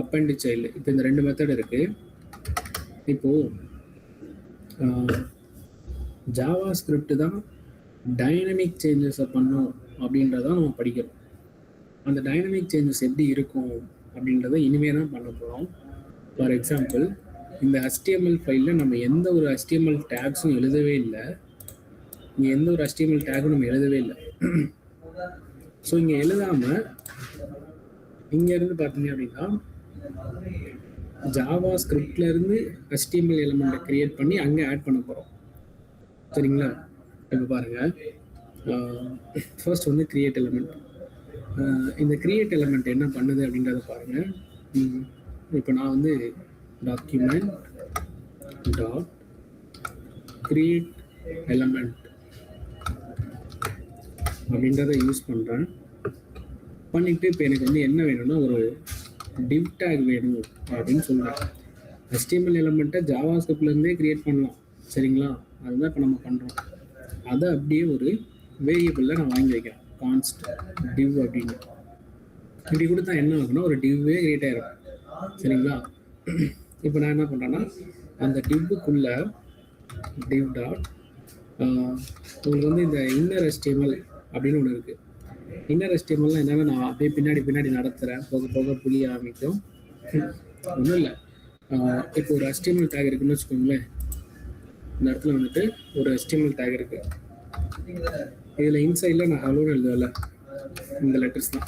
Append child. இப்போ இந்த 2 method இருக்கு. இப்போது ஜாவா ஸ்கிரிப்ட் தான் டைனமிக் சேஞ்சஸை பண்ணும் அப்படின்றதான் நம்ம படிக்கிறோம். அந்த டைனமிக் சேஞ்சஸ் எப்படி இருக்கும் அப்படின்றத இனிமேல் தான் பண்ண போகிறோம். ஃபார் எக்ஸாம்பிள், இந்த HTML ஃபைலில் நம்ம எந்த ஒரு HTML டேக்ஸும் எழுதவே இல்லை. இங்கே எந்த ஒரு HTML டேக்கும் நம்ம எழுதவே இல்லை. ஸோ இங்கே எழுதாமல் இங்கேருந்து பார்த்தீங்க அப்படின்னா ஜாவா ஸ்கிரிப்ட்லேருந்து HTML எலிமெண்ட்டை க்ரியேட் பண்ணி அங்கே ஆட் பண்ண போகிறோம். சரிங்களா? இப்போ பாருங்கள், ஃபர்ஸ்ட் வந்து கிரியேட் எலிமெண்ட். இந்த கிரியேட் எலிமெண்ட் என்ன பண்ணுது அப்படின்றத பாருங்கள். இப்போ நான் வந்து டாக்குமெண்ட் டாட் கிரியேட் எலிமெண்ட் அப்படின்றத யூஸ் பண்ணுறேன். பண்ணிவிட்டு இப்போ எனக்கு வந்து என்ன வேணும்னா ஒரு டிவ் டேக் வேணும் அப்படின்னு சொல்கிறேன். HTML எலிமெண்ட்டை ஜாவா ஸ்கிரிப்ட்லேருந்தே க்ரியேட் பண்ணலாம். சரிங்களா? அதுதான் இப்போ நம்ம பண்ணுறோம். அதை அப்படியே ஒரு வேரியபிளில் நான் வாங்கி வைக்கிறேன், கான்ஸ்ட் டிவ் அப்படின்னு. இப்படி கொடுத்தா என்ன ஆகுனா ஒரு டிவ்வே கிரியேட் ஆகிடும். சரிங்களா? இப்போ நான் என்ன பண்ணுறேன்னா அந்த டிவ்வுக்குள்ள டிவ் டாட் உங்களுக்கு வந்து இந்த இன்னர் HTML அப்படின்னு ஒன்று இருக்குது. இன்னர் HTML என்னென்னா நான் அப்படியே பின்னாடி நடத்துகிறேன், போக போக புரிய ஆரம்பிக்கும். ஒன்றும் இல்லை, இப்போ ஒரு HTML டேக் இருக்குன்னு வச்சுக்கோங்களேன். இந்த இடத்துல வந்துட்டு ஒரு HTML டேக் இருக்குது. இதில் இன்சைடில் நான் ஹலோன்னு எழுதலை, இந்த லெட்டர்ஸ் தான்.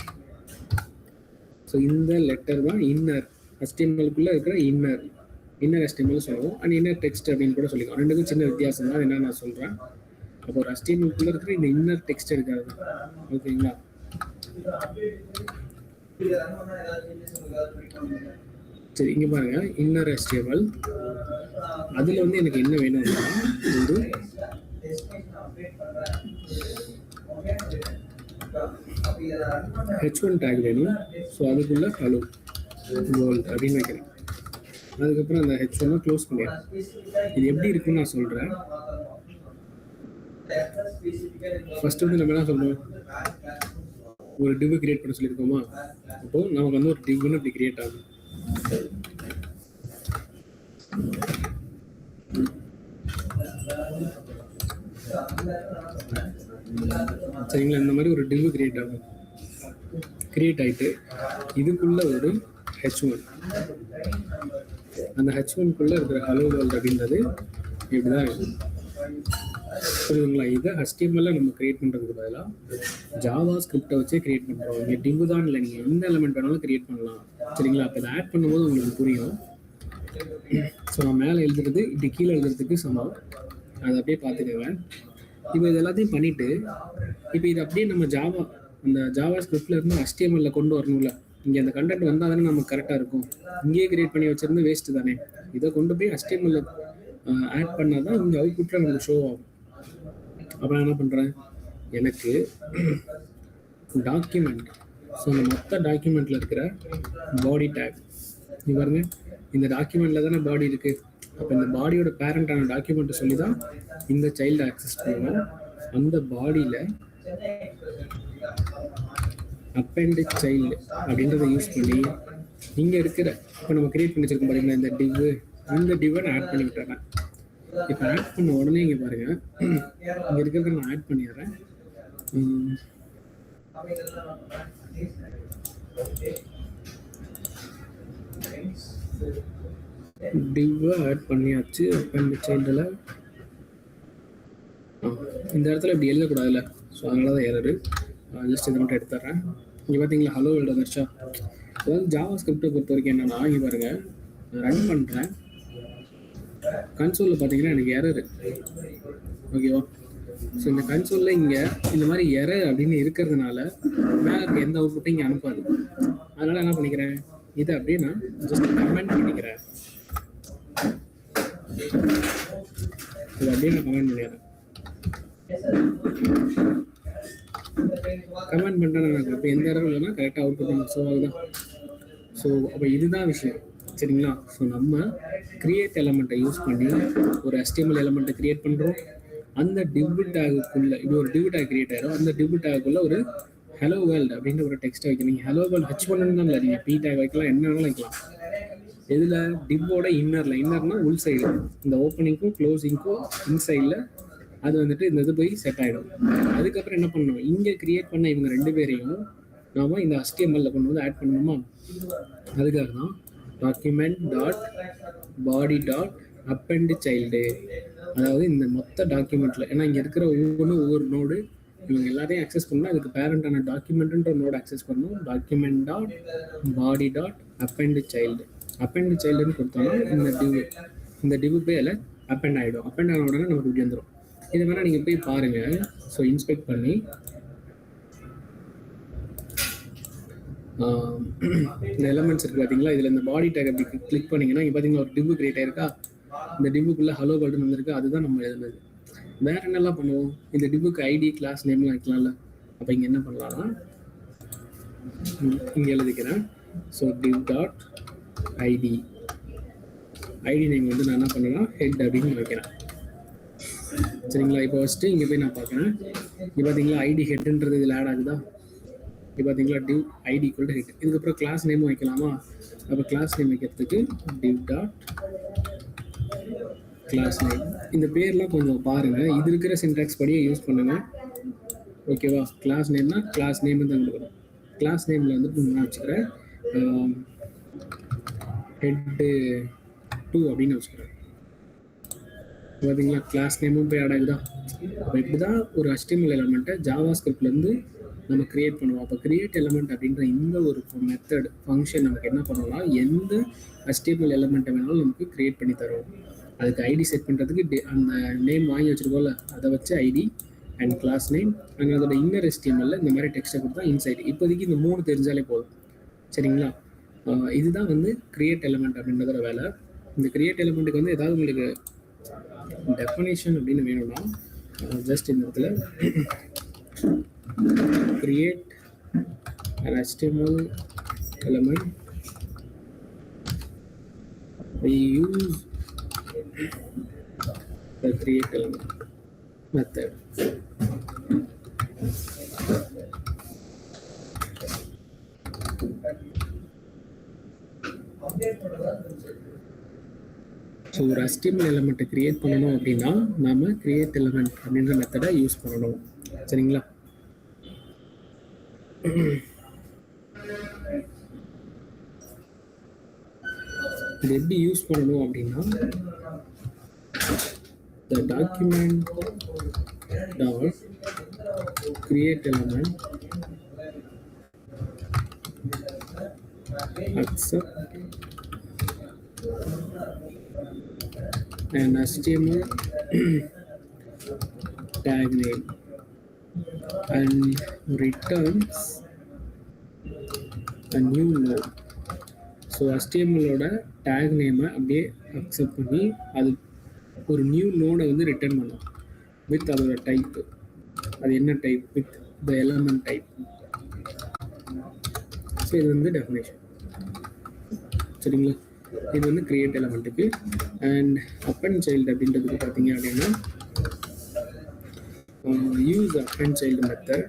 ஸோ இந்த லெட்டர் தான் இன்னர் HTML-க்குள்ளே இருக்கிற இன்னர் HTML சொல்லுவோம். அண்ட் இன்னர் டெக்ஸ்ட் அப்படின்னு கூட சொல்லிக்கலாம். ரெண்டுக்கும் சின்ன வித்தியாசம் தான், என்ன நான் சொல்கிறேன். அப்போ ஒரு HTML-க்குள்ளே இருக்கிற இந்த இன்னர் டெக்ஸ்ட் இருக்காது. ஓகேங்களா? சரி, இங்கே பாருங்க, இன்னர் HTML. அதில் வந்து எனக்கு என்ன வேணும்னா ஒரு H1 டேக் வேணும். ஸோ அதுக்குள்ள ஹலோ வேர்ல்ட் அப்படின்னு வைக்கிறேன். அதுக்கப்புறம் அந்த H1 க்ளோஸ் பண்ணிடுறேன். இது எப்படி இருக்குன்னு நான் சொல்கிறேன். ஃபர்ஸ்ட் வந்து நம்ம என்ன சொல்றோம், ஒரு டிவ் கிரியேட் பண்ண சொல்லியிருக்கோமா. அப்போ நமக்கு வந்து ஒரு டிவ்னு இப்படி கிரியேட் ஆகும். சரிங்களா? இந்த மாதிரி ஒரு டிவ் கிரியேட் ஆகும். கிரியேட் ஆகிட்டு இதுக்குள்ள ஒரு H1, அந்த H1குள்ள இருக்கிற ஹலோ வேர்ல்ட் அப்படின்றது இப்படிதான் இருக்கும். புரியுதுங்களா? இதை HTML நம்ம கிரியேட் பண்ணுறதுக்கு பதிலாக ஜாவா ஸ்கிரிப்டை வச்சே கிரியேட் பண்ணுறோம். இங்கே டிவ் தான் இல்லை, நீங்கள் எந்த எலிமெண்ட் வேணாலும் கிரியேட் பண்ணலாம். சரிங்களா? அப்போ இதை ஆட் பண்ணும்போது உங்களுக்கு புரியும். ஸோ நான் மேலே எழுதுறது இப்படி கீழே எழுதுறதுக்கு சமம். அதை அப்படியே பார்த்துக்கோங்க. இப்போ இது எல்லாத்தையும் பண்ணிவிட்டு இப்போ இது அப்படியே நம்ம அந்த ஜாவா ஸ்கிரிப்டில் இருந்து HTML கொண்டு வரணும்ல. இங்கே அந்த கண்டென்ட் வந்தால் தானே நமக்கு கரெக்டாக இருக்கும். இங்கேயே கிரியேட் பண்ணி வச்சிருந்து வேஸ்ட்டு தானே. இதை கொண்டு போய் HTML ஆட் பண்ணால் தான் இங்கே அவுட்புட்டில் நமக்கு ஷோ ஆகும். அப்போ நான் என்ன பண்ணுறேன், எனக்கு டாக்குமெண்ட், ஸோ இந்த மொத்த டாக்குமெண்ட்டில் இருக்கிற பாடி டேக் நீ பாருங்க, இந்த டாக்குமெண்ட்டில் தானே பாடி இருக்குது. அப்போ இந்த பாடியோட பேரண்டான டாக்குமெண்ட்டை சொல்லி தான் இந்த சைல்டு ஆக்சஸ் பண்ணுவோம். அந்த பாடியில் அப்பண்ட் சைல்டு அப்படின்றத யூஸ் பண்ணி இங்கே இருக்கிற இப்போ நம்ம கிரியேட் பண்ணி வச்சிருக்கோம் பார்த்தீங்கன்னா இந்த டிவ்வை நான் ஆட் பண்ணி விட்டுறேன். இப்போ ஆட் பண்ண உடனே இங்கே பாருங்கள், இங்கே இருக்கிறத நான் ஆட் பண்ணிடுறேன். டிவ்வை ஆட் பண்ணியாச்சு. அப்பண்ட் சைல்டில் இந்த இடத்துல இப்படி எழுதக்கூடாதுல்ல, ஸோ அதனால தான் எரரு. ஜஸ்ட் இதை மட்டும் எடுத்துட்றேன். இங்கே பார்த்தீங்களா ஹலோ வேர்ல்ட் வந்துருச்சா. அதாவது ஜாவா ஸ்கிரிப்டை பொறுத்த வரைக்கும் என்னன்னா, இங்கே பாருங்கள், ரன் பண்ணுறேன். கன்சோலில் பார்த்தீங்கன்னா எனக்கு எரரு. ஓகேவா? ஸோ இந்த கன்சோலில் இங்கே இந்த மாதிரி எரர் அப்படின்னு இருக்கிறதுனால மேலே இருக்க எந்த அவுட்புட்டும் இங்கே அனுப்பாது. அதனால் என்ன பண்ணிக்கிறேன், இதை அப்படியே நான் ஜஸ்ட் கமெண்ட் பண்ணிக்கிறேன். இதை அப்படியே நான் கமெண்ட் பண்ணிடுறேன். கமெண்ட் பண்ணிட்டேன் எனக்கு. அப்போ எந்த எரரும் இல்லைன்னா கரெக்டாக அவுட்புட் நமக்கு ஷோ ஆகுதான். ஸோ அப்போ இதுதான் விஷயம். சரிங்களா? ஸோ நம்ம கிரியேட் எலமெண்ட்டை யூஸ் பண்ணி ஒரு HTML எலமெண்ட்டை கிரியேட் பண்ணுறோம். அந்த டிவ் டேகுக்குள்ளே இப்படி ஒரு டிவ் டேக் கிரியேட் ஆகிடும். அந்த டிவ் டேகுக்குள்ளே ஒரு ஹலோ வேர்ல்டு அப்படின்ற ஒரு டெக்ஸ்ட்டை வைக்கணும். ஹலோ வேர்ல்டு H1 தான் இல்லை, நீங்கள் பி டேக் வைக்கலாம், என்ன வேணாலும் வைக்கலாம். இதில் டிவோட இன்னர்னா உள் சைடு, இந்த ஓப்பனிங்க்கும் க்ளோசிங்க்கும் இன்சைடில் அது வந்துட்டு இந்த இது போய் செட் ஆகிடும். அதுக்கப்புறம் என்ன பண்ணணும், இங்கே கிரியேட் பண்ண இவங்க 2 பேரையும் நாம் இந்த HTML கொண்டு வந்து ஆட் பண்ணணுமா. அதுக்காக தான் document dot body dot append child, அதாவது இந்த மொத்த டாக்குமெண்ட்டில், ஏன்னா இங்கே இருக்கிற ஒவ்வொரு நோடு இவங்க எல்லாத்தையும் அக்சஸ் பண்ணால் அதுக்கு பேரண்டான டாக்குமெண்ட்டுன்ற நோடு அக்சஸ் பண்ணணும். Document dot body dot append சைல்டுன்னு கொடுத்தோம்னா இந்த டிவ் போய் அதில் அப்பெண்ட் ஆகிடும். அப்பெண்ட் ஆன உடனே நமக்கு இப்படி வந்துடும். இதை வேணால் நீங்கள் போய் பாருங்கள். ஸோ இன்ஸ்பெக்ட் பண்ணி இந்த எலமெண்ட்ஸ் இருக்குது பார்த்தீங்களா, இதில் இந்த பாடி டேக் அப்படி கிளிக் பண்ணிங்கன்னா இங்கே பார்த்தீங்கன்னா ஒரு டிவ் கிரியேட் ஆயிருக்கா. இந்த டிவுக்குள்ளே ஹலோ வேர்ல்டுன்னு வந்திருக்கு, அதுதான் நம்ம எழுதுனது. வேறு என்னெல்லாம் பண்ணுவோம், இந்த டிவுக்கு ஐடி கிளாஸ் நேம்லாம் வைக்கலாம்ல. அப்போ இங்கே என்ன பண்ணலாம்னா இங்கே எழுதிக்கிறேன். So div dot ID name வந்து நான் என்ன பண்ணலாம், ஹெட் அப்படின்னு வைக்கிறேன். சரிங்களா. இப்போ ஃபஸ்ட்டு இங்கே போய் நான் பார்க்குறேன். இங்கே பார்த்தீங்களா ஐடி ஹெட்ன்றது இதில் ஆட் ஆகுதா. இப்போ பார்த்தீங்களா div ID equal to head. இதுக்கப்புறம் கிளாஸ் நேமும் வைக்கலாமா. அப்போ கிளாஸ் நேம் வைக்கிறதுக்கு டிவ் டாட் கிளாஸ் நேம். இந்த பேர்லாம் கொஞ்சம் பாருங்கள், இது இருக்கிற சின்டாக்ஸ் படியே யூஸ் பண்ணுங்கள், ஓகேவா. கிளாஸ் நேம்னா கிளாஸ் நேம் தான் கொடுக்கணும். கிளாஸ் நேமில் வந்துட்டு நான் வச்சுக்கிறேன் ஹெட்டு 2 அப்படின்னு வச்சுக்கிறேன். பார்த்தீங்களா கிளாஸ் நேமும் போய் ஆட் ஆகுதா. அப்போ இப்படி தான் ஒரு HTML எலமெண்ட்டை ஜாவா ஸ்கிரிப்ட்லேருந்து நம்ம கிரியேட் பண்ணுவோம். அப்போ கிரியேட் எலமெண்ட் அப்படின்ற இந்த ஒரு மெத்தட் ஃபங்க்ஷன் நமக்கு என்ன பண்ணோம்னா, எந்த HTML எலமெண்ட்டை வேணாலும் நமக்கு கிரியேட் பண்ணி தரும். அதுக்கு ஐடி செட் பண்ணுறதுக்கு அந்த நேம் வாங்கி வச்சுருக்கோம்ல, அதை வச்சு ID and class name and அதோட இன்னர் HTML இந்த மாதிரி டெக்ஸ்ட்டை கொடுத்தா இன்சைட். இப்போதைக்கு இந்த 3 தெரிஞ்சாலே போதும். சரிங்களா. இதுதான் வந்து கிரியேட் எலமெண்ட் அப்படின்றதோட வேலை. இந்த கிரியேட் எலமெண்ட்டுக்கு வந்து ஏதாவது உங்களுக்கு டெஃபனேஷன் அப்படின்னு வேணும்னா ஜஸ்ட் இந்த இடத்துல create an HTML element. We use the create element method. So ஒரு HTML எலமெண்ட்டை கிரியேட் பண்ணணும் அப்படின்னா நாம கிரியேட் எலமெண்ட் அப்படின்ற மெத்தடை யூஸ் பண்ணணும். சரிங்களா. இது எப்படி யூஸ் பண்ணணும் அப்படின்னா, the document dot create element accept an HTML tag name and returns a new node. So HTML-ஓட டேக் நேமை அப்படியே அக்செப்ட் பண்ணி அது ஒரு நியூ நோடை வந்து ரிட்டர்ன் பண்ணும் வித் அதோட டைப்பு. அது என்ன type, with the element type. So இது வந்து டெஃபினேஷன். சரிங்களா. இது வந்து கிரியேட் எலமெண்ட்டுக்கு. அண்ட் அப்பெண்ட் சைல்டு அப்படின்றதுக்கு பார்த்தீங்க அப்படின்னா use append child method.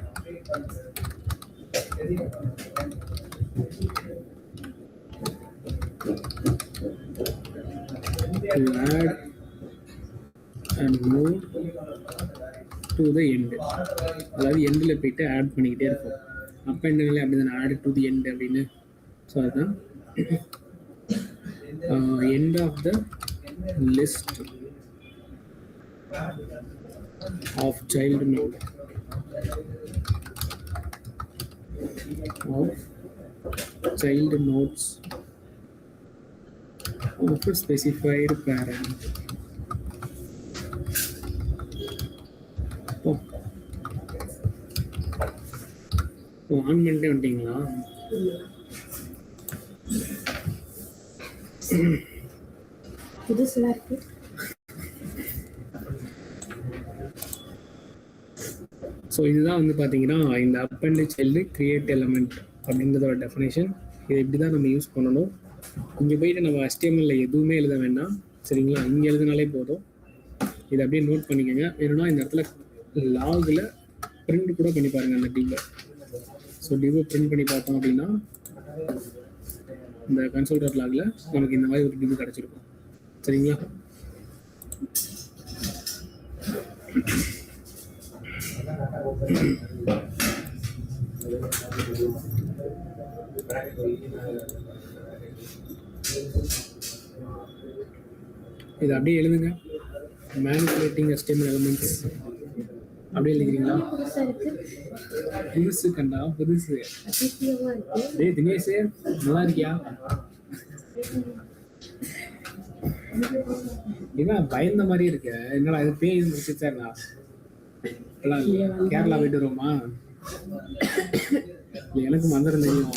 To add a node to the end. அதாவது எண்டில் போயிட்டு ஆட் பண்ணிக்கிட்டே இருக்கும். அப்பெண்ட்னாலே அப்படி தானே, ஆட் டு தி எண்ட் அப்படின்னு. ஸோ அதுதான் end of the list of child node of child nodes of a specified parent. On பண்ணிட்டே வந்துட்டீங்களா. புதுசுலாம் இருக்கு. ஸோ இதுதான் வந்து பார்த்தீங்கன்னா இந்த அப்பெண்ட் சைல்டு கிரியேட் எலமெண்ட் அப்படின்றதோட டெஃபினேஷன். இது இப்படி தான் நம்ம யூஸ் பண்ணணும். இங்கே போயிட்டு நம்ம HTML எதுவுமே எழுத வேண்டாம். சரிங்களா. இங்கே எழுதினாலே போதும். இதை அப்படியே நோட் பண்ணிக்கோங்க. வேணும்னா இந்த இடத்துல லாகில் பிரிண்ட் கூட பண்ணி பாருங்கள் அந்த டிவ்வை. ஸோ டிவை பிரிண்ட் பண்ணி பார்த்தோம் அப்படின்னா இந்த கன்சோல் லாகில் நமக்கு இந்த மாதிரி ஒரு டிவு கிடச்சிருக்கும். சரிங்களா? இது அப்படியே எழுதுங்க. மேனிபுலேட்டிங் HTML எலிமெண்ட்ஸ் அப்படியே எழுதிக்கிறீங்களா? புதுசு கண்டா புதுசு. டேய் தினேஷ், நல்லா இருக்கியா? இதான் பயந்த மாதிரி இருக்க. என்னடா இது பேய் முடிச்சுச்சா? கேரளா போயிட்டு வருவோமா? எனக்கு மந்திரம் தெரியும்.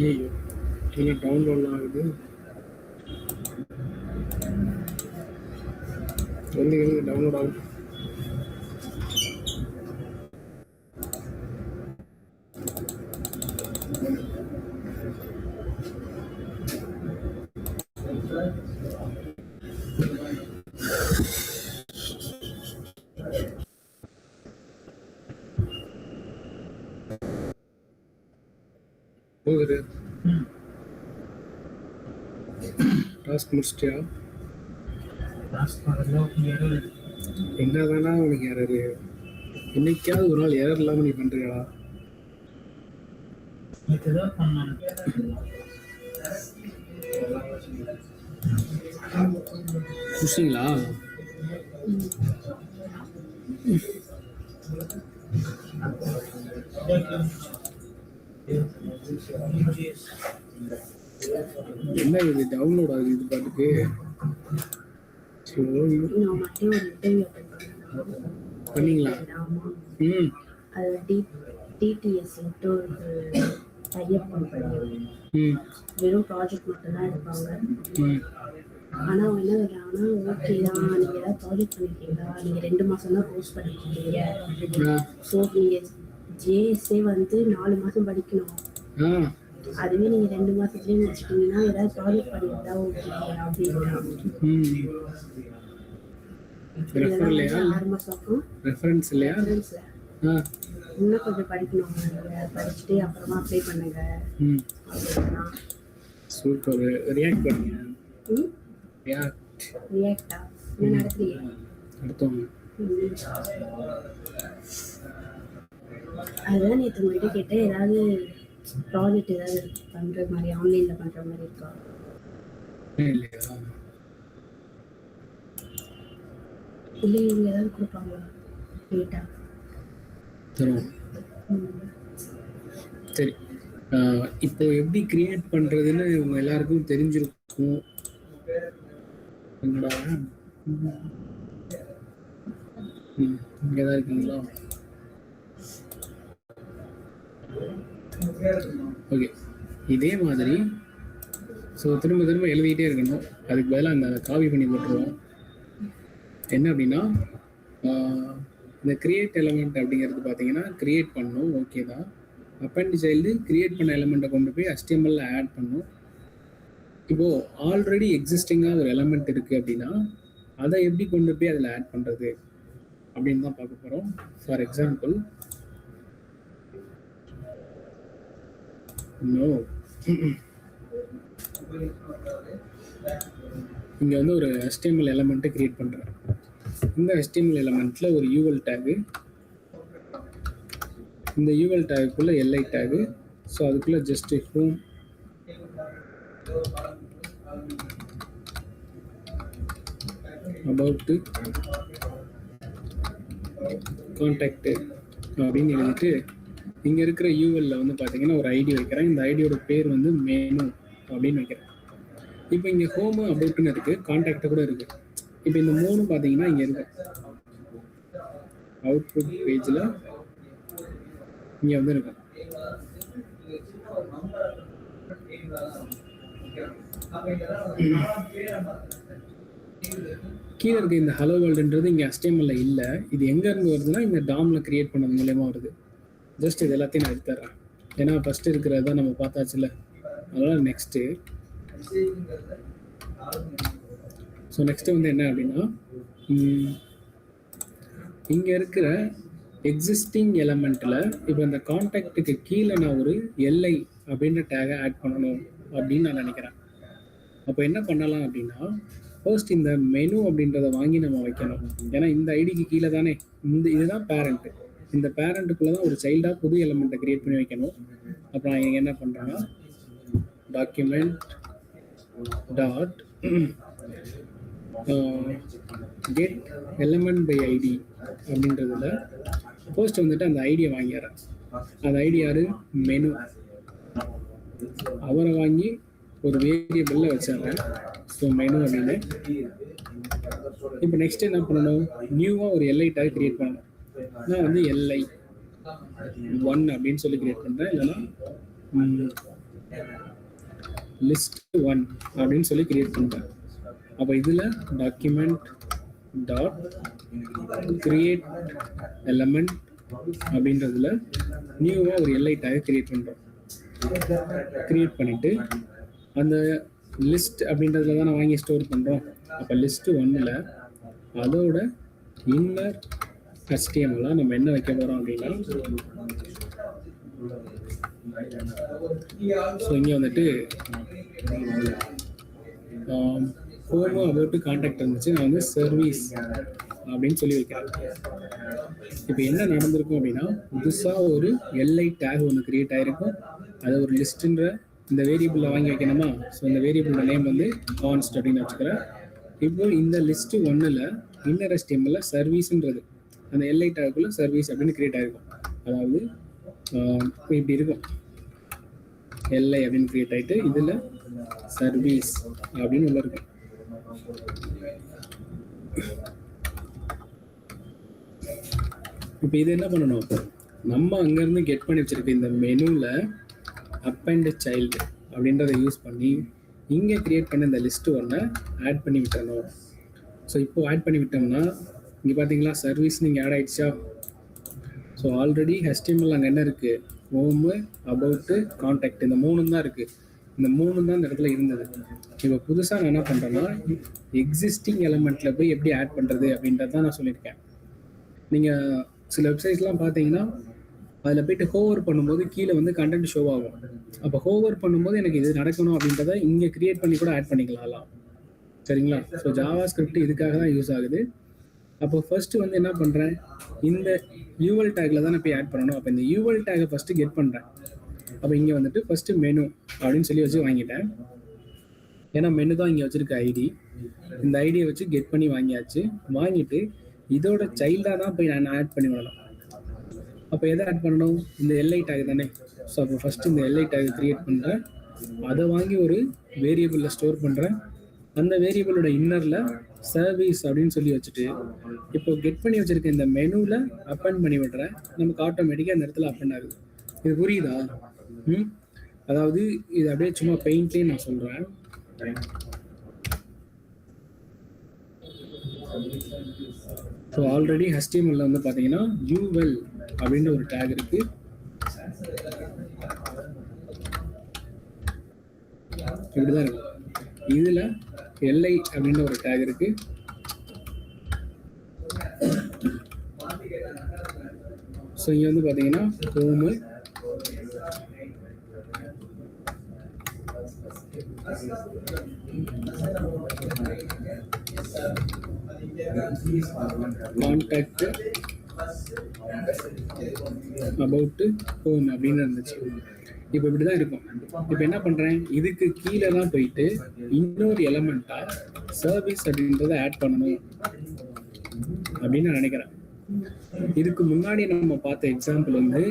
ஐயோ, என்ன டவுன்லோட் ஆகுது? வந்து டவுன்லோட் ஆகுது. போகுது. டாஸ்க் முடிச்சிட்டியா? என்னதானா உனக்கு எரரு? என்னைக்காவது ஒரு நாள் எரர் இல்லாம நீ பண்றியா? குஷிங்களா? என்ன இது டவுன்லோட் ஆகுது இது பாட்டுக்கு? பண்ணீங்களா? வெறும் ப்ராஜெக்ட் மட்டும்தான் எடுப்பாங்க. ஆனா அவங்க என்ன சொல்றாங்கன்னா, ஓகே தான், நீங்க ஏதாவது ப்ராஜெக்ட் பண்ணிருக்கீங்களா, நீங்க 2 மாசம் தான் கோர்ஸ் பண்ணிருக்கீங்க, ஸோ நீங்க ஜேஎஸ்ஏ வந்து 4 மாசம் படிக்கணும். அதுவே நீங்க 2 மாசத்துலயே முடிச்சிட்டீங்கன்னா ஏதாவது ப்ராஜெக்ட் பண்ணிருந்தா ஓகே அப்படின்றாங்க. 6 மாசம் ரெஃபரன்ஸ் இல்லையா? இன்னும் கொஞ்சம் படிக்கணும், படிச்சுட்டு அப்புறமா அப்ளை பண்ணுங்க. சூப்பர். ரியாக்ட் பண்ணுங்க. ரியாக்டா என்ன நடக்கலையே? அடுத்தவங்க அதுதான் நேற்று உங்கள்கிட்ட கேட்டேன், ஏதாவது ப்ராஜெக்ட் ஏதாவது பண்ற மாதிரி ஆன்லைன்ல பண்ற மாதிரி இருக்கா? இல்லையா? இல்லை இவங்க ஏதாவது கொடுப்பாங்களா டேட்டா? தருவோம். சரி, இப்போ எப்படி கிரியேட் பண்றதுன்னு உங்க எல்லாருக்கும் தெரிஞ்சிருக்கும். என்னடா இங்கதான் இருக்கீங்களா? ஓகே, இதே மாதிரி ஸோ திரும்ப திரும்ப எழுதிக்கிட்டே இருக்கணும். அதுக்கு பதிலாக அந்த காப்பி பண்ணி போட்டுருவோம். என்ன அப்படின்னா இந்த கிரியேட் எலமெண்ட் அப்படிங்கிறது பார்த்தீங்கன்னா கிரியேட் பண்ணணும், ஓகே தான். அப்பெண்ட் சைல்டு கிரியேட் பண்ண எலமெண்ட்டை கொண்டு போய் HTML ஆட் பண்ணும். இப்போது ஆல்ரெடி எக்ஸிஸ்டிங்காக ஒரு எலமெண்ட் இருக்குது அப்படின்னா அதை எப்படி கொண்டு போய் அதில் ஆட் பண்ணுறது அப்படின்னு தான் பார்க்க போகிறோம். ஃபார் எக்ஸாம்பிள், இங்கே வந்து ஒரு HTML எலமெண்ட்டை கிரியேட் பண்ணுறேன். இந்த HTML எலமெண்ட்டில் ஒரு UL டேகு, இந்த UL டேகுக்குள்ளே LI டேகு, ஸோ அதுக்குள்ளே ஜஸ்ட் ஹோம் about கான்டாக்ட் அப்படின்னு எழுதிட்டு இங்கே இருக்கிற யூஎல்ல வந்து பார்த்தீங்கன்னா ஒரு ஐடி வைக்கிறேன். இந்த ஐடியோட பேர் வந்து மெனு அப்படின்னு வைக்கிறேன். இப்போ இங்கே ஹோமு அபவுட்னு இருக்குது, கான்டாக்ட் கூட இருக்குது. இப்போ இந்த மூணு பார்த்தீங்கன்னா இங்கே இருக்கு. அவுட்புட் பேஜில் இங்கே வந்து இருக்கும். கீழே இருக்க இந்த ஹலோ வேர்ல்டுன்றது இங்கே HTML இல்லை. இது எங்கேருந்து வருதுன்னா இந்த டாமில் கிரியேட் பண்ணது மூலயமா வருது. ஜஸ்ட் இது எல்லாத்தையும் நான் எடுத்துறேன், ஏன்னா ஃபஸ்ட்டு இருக்கிறது தான் நம்ம பார்த்தாச்சுல. அதனால் நெக்ஸ்ட்டு, ஸோ நெக்ஸ்ட்டு வந்து என்ன அப்படின்னா, இங்கே இருக்கிற எக்ஸிஸ்டிங் எலமெண்ட்டில் இப்போ இந்த கான்டாக்டுக்கு கீழே நான் ஒரு LI அப்படின்ற டேகை ஆட் பண்ணணும் அப்படின்னு நான் நினைக்கிறேன். அப்போ என்ன பண்ணலாம் அப்படின்னா, ஃபர்ஸ்ட் இந்த மெனு அப்படின்றத வாங்கி நம்ம வைக்கணும். ஏன்னா இந்த ஐடிக்கு கீழே தானே இதுதான் பேரண்ட்டு. இந்த பேரண்ட்டுக்குள்ளே தான் ஒரு சைல்டாக புது எலமெண்ட்டை கிரியேட் பண்ணி வைக்கணும். அப்புறம் நான் என்ன பண்ணுறேன்னா, document dot get element by ID அப்படின்றதுல ஃபர்ஸ்ட் வந்துட்டு அந்த ஐடியை வாங்கிடுறேன். அந்த ஐடி யாரு? மெனு. அவரை வாங்கி ஒரு வேரியபிளில் வச்சிடுறேன். ஸோ மெனு அப்படின்னு. இப்போ நெக்ஸ்ட் என்ன பண்ணணும், நியூவாக ஒரு LI டேக் கிரியேட் பண்ணணும். நான் வந்து LI 1 அப்படின்னு சொல்லி கிரியேட் பண்ணுறேன், இல்லைன்னா லிஸ்ட் 1 அப்படின்னு சொல்லி கிரியேட் பண்ணுறேன். அப்போ இதில் டாக்குமெண்ட் டாட் கிரியேட் எலமெண்ட் அப்படின்றதுல நியூவாக ஒரு LI டேக் கிரியேட் பண்ணுறோம். கிரியேட் பண்ணிவிட்டு அந்த லிஸ்ட் அப்படின்றதுல தான் நான் வாங்கி ஸ்டோர் பண்ணுறோம். அப்போ லிஸ்ட்டு 1ல் அதோட இன்னர் HTML நம்ம என்ன வைக்க போகிறோம் அப்படின்னா, ஸோ இங்கே வந்துட்டு ஹோமோ அபவுட் கான்டாக்ட் இருந்துச்சு, நான் வந்து சர்வீஸ் அப்படின்னு சொல்லி வைக்கிறேன். இப்போ என்ன நடந்திருக்கும் அப்படின்னா, புதுசாக ஒரு LI டேக் ஒன்று கிரியேட் ஆகிருக்கும். அதை ஒரு லிஸ்ட்டுன்ற இந்த வேரியபிளில் வாங்கி வைக்கணுமா. ஸோ இந்த வேரியபிளோட நேம் வந்து கான்ஸ்ட் அப்படின்னு வச்சுக்கிறேன். இப்போ இந்த லிஸ்ட்டு 1ல் இன்னர் HTML சர்வீஸ்ன்றது அந்த LI டேக்குள்ள சர்வீஸ் அப்படின்னு கிரியேட் ஆகிருக்கும். அதாவது இப்படி இருக்கும், LI அப்படின்னு கிரியேட் ஆகிட்டு இதில் சர்வீஸ் அப்படின்னு உள்ள இருக்கும். இப்போ இது என்ன பண்ணணும், நம்ம அங்கேருந்து கெட் பண்ணி வச்சிருக்க இந்த மெனுவில் அப்பெண்ட் சைல்டு அப்படின்றத யூஸ் பண்ணி இங்கே கிரியேட் பண்ண இந்த லிஸ்ட்டு ஒன்று ஆட் பண்ணி விட்டணும். ஸோ இப்போது ஆட் பண்ணி விட்டோம்னா இங்கே பார்த்தீங்களா சர்வீஸ் நீங்கள் ஆட் ஆகிடுச்சா. ஸோ ஆல்ரெடி HTML அங்கே என்ன இருக்குது, ஹோமு அபவுட்டு கான்டாக்ட், இந்த 3 தான் இருக்குது. இந்த 3 தான் இந்த இடத்துல இருந்தது. இப்போ புதுசாக நான் என்ன பண்ணுறேன்னா, எக்ஸிஸ்டிங் எலமெண்ட்டில் போய் எப்படி ஆட் பண்ணுறது அப்படின்றத தான் நான் சொல்லியிருக்கேன். நீங்கள் சில வெப்சைட்ஸ்லாம் பார்த்தீங்கன்னா அதில் போய்ட்டு ஹோவர் பண்ணும்போது கீழே வந்து கண்டென்ட் ஷோ ஆகும். அப்போ ஹோவர் பண்ணும்போது எனக்கு இது நடக்கணும் அப்படின்றத இங்கே கிரியேட் பண்ணி கூட ஆட் பண்ணிக்கலாம், சரிங்களா. ஸோ ஜாவா ஸ்கிரிப்ட் இதுக்காக தான் யூஸ் ஆகுது. அப்போ ஃபர்ஸ்ட் வந்து என்ன பண்ணுறேன், இந்த UL டேக்கில் தான் நான் போய் ஆட் பண்ணணும். அப்போ இந்த UL டேக்கை ஃபஸ்ட்டு கெட் பண்ணுறேன். அப்போ இங்கே வந்துட்டு ஃபஸ்ட்டு மெனு அப்படின்னு சொல்லி வச்சு வாங்கிட்டேன். ஏன்னா மெனு தான் இங்கே வச்சுருக்க ஐடி. இந்த ஐடியை வச்சு கெட் பண்ணி வாங்கியாச்சு. வாங்கிட்டு இதோட சைல்டாக தான் போய் நான் ஆட் பண்ணி விடணும். அப்போ எதை ஆட் பண்ணணும், இந்த LI டேக் தானே. ஸோ அப்போ ஃபஸ்ட்டு இந்த LI டேக் கிரியேட் பண்ணுறேன். அதை வாங்கி ஒரு வேரியபிளில் ஸ்டோர் பண்ணுறேன். அந்த வேரியபிளோட இன்னரில் சர்வீஸ் அப்படின்னு சொல்லி வச்சுட்டு இப்போ கெட் பண்ணி வச்சுருக்க இந்த மெனுவில் அப்பெண்ட் பண்ணி விடுறேன். நமக்கு ஆட்டோமேட்டிக்காக அந்த இடத்துல அப்பெண்ட் ஆகுது. இது புரியுதா? அதாவது இது அப்படியே சும்மா பெயிண்ட்லேயே நான் சொல்கிறேன். ஸோ ஆல்ரெடி HTML வந்து பார்த்தீங்கன்னா யூவெல் அப்படின்ற ஒரு டேக் இருக்கு. இப்படிதான் இருக்கும். இதுல எல்ஐ அப்படின்ற ஒரு டேக் இருக்கு. ஸோ இங்க வந்து பார்த்தீங்கன்னா ஹோமு, கான்டாக்ட், அபவுட், ஹோம் அப்படின்னு இருந்துச்சு. இப்போ இப்படிதான் இருக்கும். இப்போ என்ன பண்றேன், இதுக்கு கீழே தான் போயிட்டு இன்னொரு எலமெண்டா சர்வீஸ் அப்படின்றத ஆட் பண்ணணும் அப்படின்னு நான் நினைக்கிறேன். இதுக்கு முன்னாடி நம்ம பார்த்த எக்ஸாம்பிள் வந்து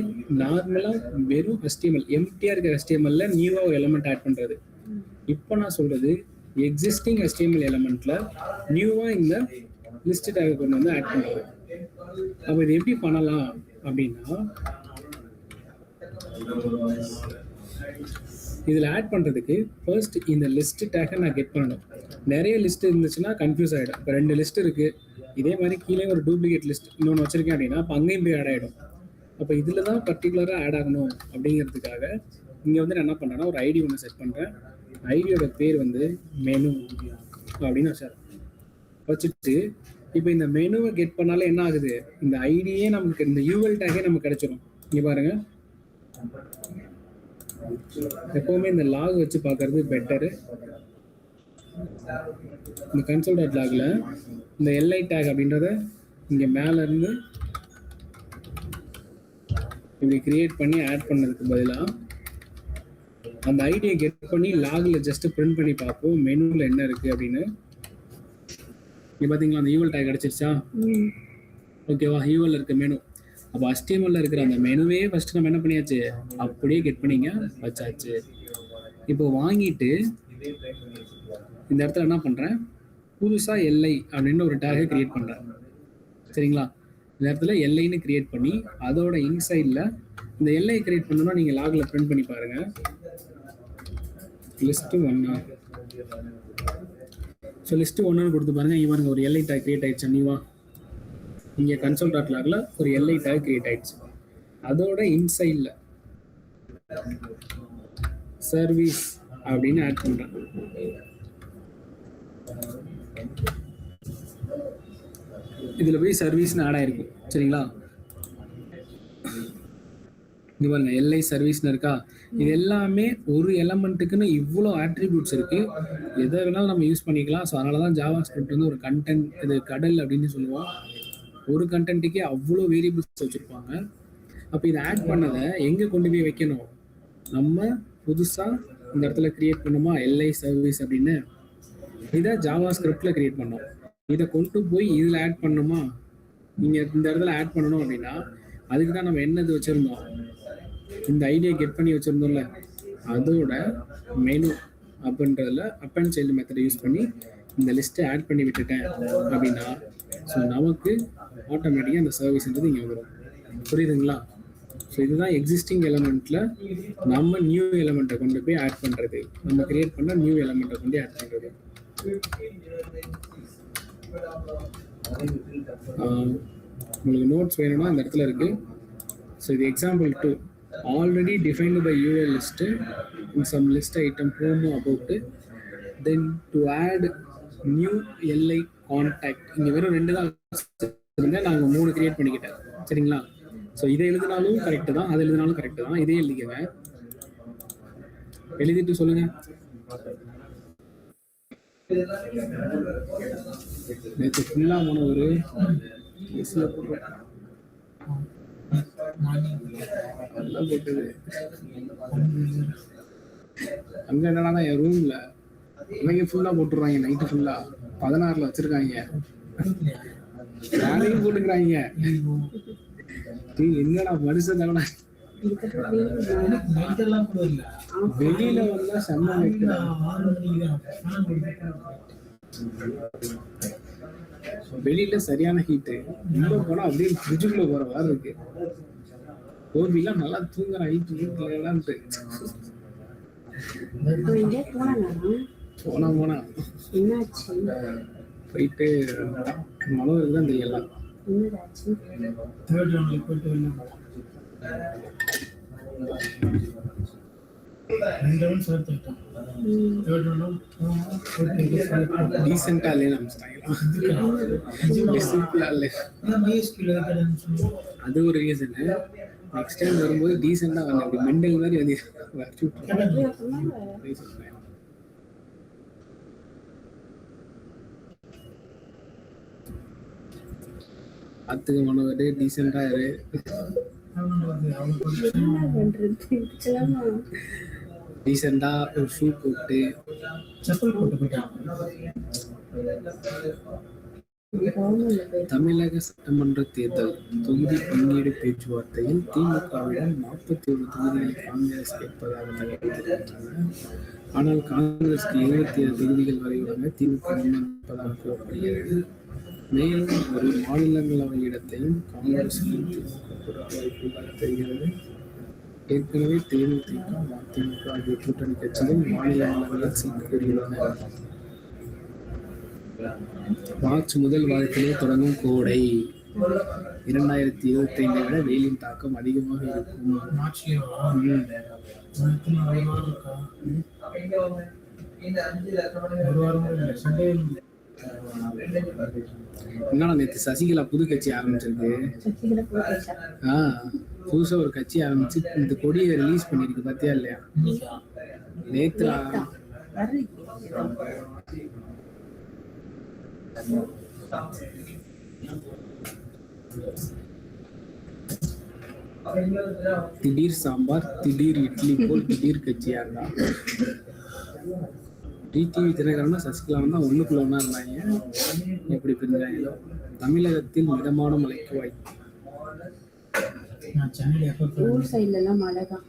நார்மலா வெறும் HTML எம்டியா இருக்கிற HTML நியூவா ஒரு எலமெண்ட் ஆட் பண்றது. இப்போ நான் சொல்றது எக்ஸிஸ்டிங் HTML எலமெண்ட்ல நியூவா இந்த லிஸ்ட் டேக் கொண்டு வந்து ஆட் பண்றது. அப்போ இது எப்படி பண்ணலாம் அப்படின்னா, இதில் ஆட் பண்ணுறதுக்கு ஃபர்ஸ்ட் இந்த லிஸ்ட் டேக்கை நான் கெட் பண்ணணும். நிறைய லிஸ்ட் இருந்துச்சுன்னா கன்ஃபியூஸ் ஆகிடும். இப்போ 2 லிஸ்ட் இருக்குது, இதே மாதிரி கீழே ஒரு டூப்ளிகேட் லிஸ்ட் இன்னொன்று வச்சுருக்கேன் அப்படின்னா அப்போ அங்கேயும் போய் ஆட் ஆகிடும். அப்போ இதில் தான் பர்டிகுலராக ஆட் ஆகணும் அப்படிங்கிறதுக்காக இங்கே வந்து நான் என்ன பண்ணுறேன்னா ஒரு ஐடி ஒன்று செட் பண்ணுறேன். ஐடியோட பேர் வந்து மெனு அப்படின்னு நான் வச்சுட்டு இப்போ இந்த மெனுவை கெட் பண்ணாலே என்ன ஆகுது, இந்த ஐடியே நமக்கு இந்த யூஎல் டேக்கே நமக்கு கிடைச்சிடும். இங்கே பாருங்கள், எப்பவுமே இந்த லாக் வச்சு பார்க்கறது பெட்டரு. இந்த கன்சோல் டாட் லாக்ல இந்த எல்ஐ டேக் அப்படின்றத இங்கே மேலே இருந்து இப்படி கிரியேட் பண்ணி ஆட் பண்ணதுக்கு பதிலாக அந்த ஐடியை கெட் பண்ணி லாக்ல ஜஸ்ட் பிரிண்ட் பண்ணி பார்ப்போம் மெனுவில் என்ன இருக்குது அப்படின்னு. இங்கே பார்த்தீங்களா அந்த யூஎல் டேக் கிடச்சிருச்சா? ஓகேவா, யூஎல் இருக்க மெனு. அப்போ HTML இருக்கிற அந்த மெனுவே ஃபர்ஸ்ட் நம்ம என்ன பண்ணியாச்சு, அப்படியே கெட் பண்ணிங்க வச்சாச்சு. இப்போ வாங்கிட்டு இந்த இடத்துல என்ன பண்ணுறேன், புதுசாக எல்ஐ அப்படின்னு ஒரு டேகை கிரியேட் பண்ணுறேன். சரிங்களா, இந்த இடத்துல எல்ஐன்னு கிரியேட் பண்ணி அதோட இன்சைடில் இந்த எல்ஐ கிரியேட் பண்ணணும்னா நீங்கள் லாகில் பிரிண்ட் பண்ணி பாருங்கள். லிஸ்ட்டு 1. ஸோ லிஸ்ட்டு 1ன்னு கொடுத்து பாருங்கள். இங்கே பாருங்க ஒரு எல்ஐ டேக் கிரியேட் ஆயிடுச்சு. நீவா இங்கே கன்சோல் டாட் லாக்ல ஒரு எல்ஐ டேக் கிரியேட் ஆயிடுச்சு. அதோட இன்சைடில் சர்வீஸ் அப்படின்னு ஆட் பண்ணுறேன். இதில் போய் சர்வீஸ்னு ஆட் ஆயிருக்கும். சரிங்களா, இது பாருங்க எல்ஐ சர்வீஸ்னு இருக்கா. இது எல்லாமே ஒரு எலமெண்ட்டுக்குன்னு இவ்வளோ ஆட்ரிபியூட்ஸ் இருக்கு. எதை வேணாலும் நம்ம யூஸ் பண்ணிக்கலாம். ஸோ அதனால தான் ஜாவா ஸ்கிரிப்ட் வந்து ஒரு கண்டென்ட், இது கடல் அப்படின்னு சொல்லுவோம். ஒரு கண்டென்ட்டுக்கே அவ்வளோ வேரியபிள்ஸ் வச்சுருப்பாங்க. அப்போ இதை ஆட் பண்ணதை எங்கே கொண்டு போய் வைக்கணும், நம்ம புதுசாக இந்த இடத்துல கிரியேட் பண்ணுமா எல்ஐ சர்வீஸ் அப்படின்னு, இதை ஜாவா ஸ்கிரிப்டில் கிரியேட் பண்ணோம். இதை கொண்டு போய் இதில் ஆட் பண்ணணுமா, நீங்கள் இந்த இடத்துல ஆட் பண்ணணும் அப்படின்னா அதுக்கு தான் நம்ம என்னது வச்சுருந்தோம், இந்த ஐடியா கெட் பண்ணி வச்சுருந்தோம்ல, அதோட மெனு அப்படின்றதுல அப் அண்ட் சைல்டு மெத்தடை யூஸ் பண்ணி இந்த லிஸ்ட்டை ஆட் பண்ணி விட்டுட்டேன் அப்படின்னா ஸோ நமக்கு ஆட்டோமேட்டிக்காக அந்த சர்வீஸ்ன்றது இங்கே வந்துடும். புரியுதுங்களா? ஸோ இதுதான் எக்ஸிஸ்டிங் எலமெண்ட்டில் நம்ம நியூ எலமெண்ட்டை கொண்டு போய் ஆட் பண்ணுறது, நம்ம கிரியேட் பண்ண நியூ எலமெண்ட்டை கொண்டு ஆட் பண்ணுறது. உங்களுக்கு நோட்ஸ் வேணும்னா அந்த இடத்துல இருக்குது. ஸோ இது example 2. Already defined by UL list in some list item ஹோமோ about then to add new LI contact. இங்கே வெறும் 2 தான் இருந்தேன், நாங்கள் 3 கிரியேட் பண்ணிக்கிட்டேன். சரிங்களா, ஸோ இதை எழுதினாலும் கரெக்டு தான், அதை எழுதினாலும் கரெக்டு தான். இதே எழுதிக்குவேன், எழுதிட்டு சொல்லுங்க. நேற்று ஃபுல்லாக போன ஒரு போட்டது அங்கே என்னன்னா என் ரூமில் இவங்க ஃபுல்லாக போட்டுருவாங்க. நைட்டு ஃபுல்லாக 16ல் வச்சுருக்காங்க, வேலையும் போட்டுக்கிறாங்க. என்னடா மனுஷன் தானடா வெளியில வந்தா செம்ம வெளியில சரியான ஹீட்டு. உள்ள போனா அப்படியே ஃப்ரிட்ஜுக்குள்ள போற மாதிரி இருக்கு. கோபிலாம் நல்லா தூங்குற ஹீட் வீட்டுலான்ட்டு போனா போயிட்டு மனோருக்கு தான் தெரியல. என்னதாச்சு? தேர்ட் ரவுண்டில் போயிட்டு என்ன ரெண்டு ரவுண்ட் சேர்த்துக்கிட்டோம். தேர்ட் ரவுண்ட் டீசெண்டாக இல்லை நம்ம ஸ்டைலாம் இல்லை. அது ஒரு ரீசனு. நெக்ஸ்ட் டைம் வரும்போது டீசெண்டாக வரல, அப்படி மெண்டல் மாதிரி வந்து வச்சு விட்டுருக்கேன். பார்த்துக்க மனோகர், டீசெண்டாக இரு. டீசெண்டாக ஒரு ஷூ போட்டு செப்பல் போட்டு போயிட்டான். தமிழக சட்டமன்ற தேர்தல் தொகுதி பங்கீடு பேச்சுவார்த்தையில் திமுகவிடம் 41 தொகுதிகளை காங்கிரஸ் கேட்பதாக தகவல் தெரிவித்தனர். ஆனால் காங்கிரஸ்க்கு 27 தொகுதிகள் வரை உள்ள திமுக முன்னெடுப்பதாக கூறப்படுகிறது. மேலும் ஒரு மாநிலங்களவை இடத்தையும் காங்கிரஸ் கொடுக்க வாய்ப்புள்ளதாக தெரிகிறது. ஏற்கனவே தேமுதிக, மதிமுக ஆகிய கூட்டணி கட்சிகள் மாநிலங்களவையில் சீட்டு கோரியுள்ளன. மார்ச் முதல் வாரத்திலே தொடங்கும் கோடை 2025 விட வெயிலின் தாக்கம் அதிகமாக இருக்கும். என்னடா நேற்று சசிகலா புது கட்சி ஆரம்பிச்சிருக்கு. புதுசா ஒரு கட்சி ஆரம்பிச்சு இந்த கொடியை ரிலீஸ் பண்ணிருக்கு, பாத்தியா இல்லையா? நேற்று திடீர் சாம்பார், திடீர் இட்லி போல் திடீர் கட்சியா இருந்தா. டிடிவி தினகரனா சசிகலாவும் தான் ஒண்ணுக்குள்ள ஒண்ணா இருந்தாங்க. எப்படி பிரிஞ்சாங்களோ. தமிழகத்தில் மிதமான மழைக்கு வாய்ப்பு. ஊர் சைடுல எல்லாம் மழை தான்.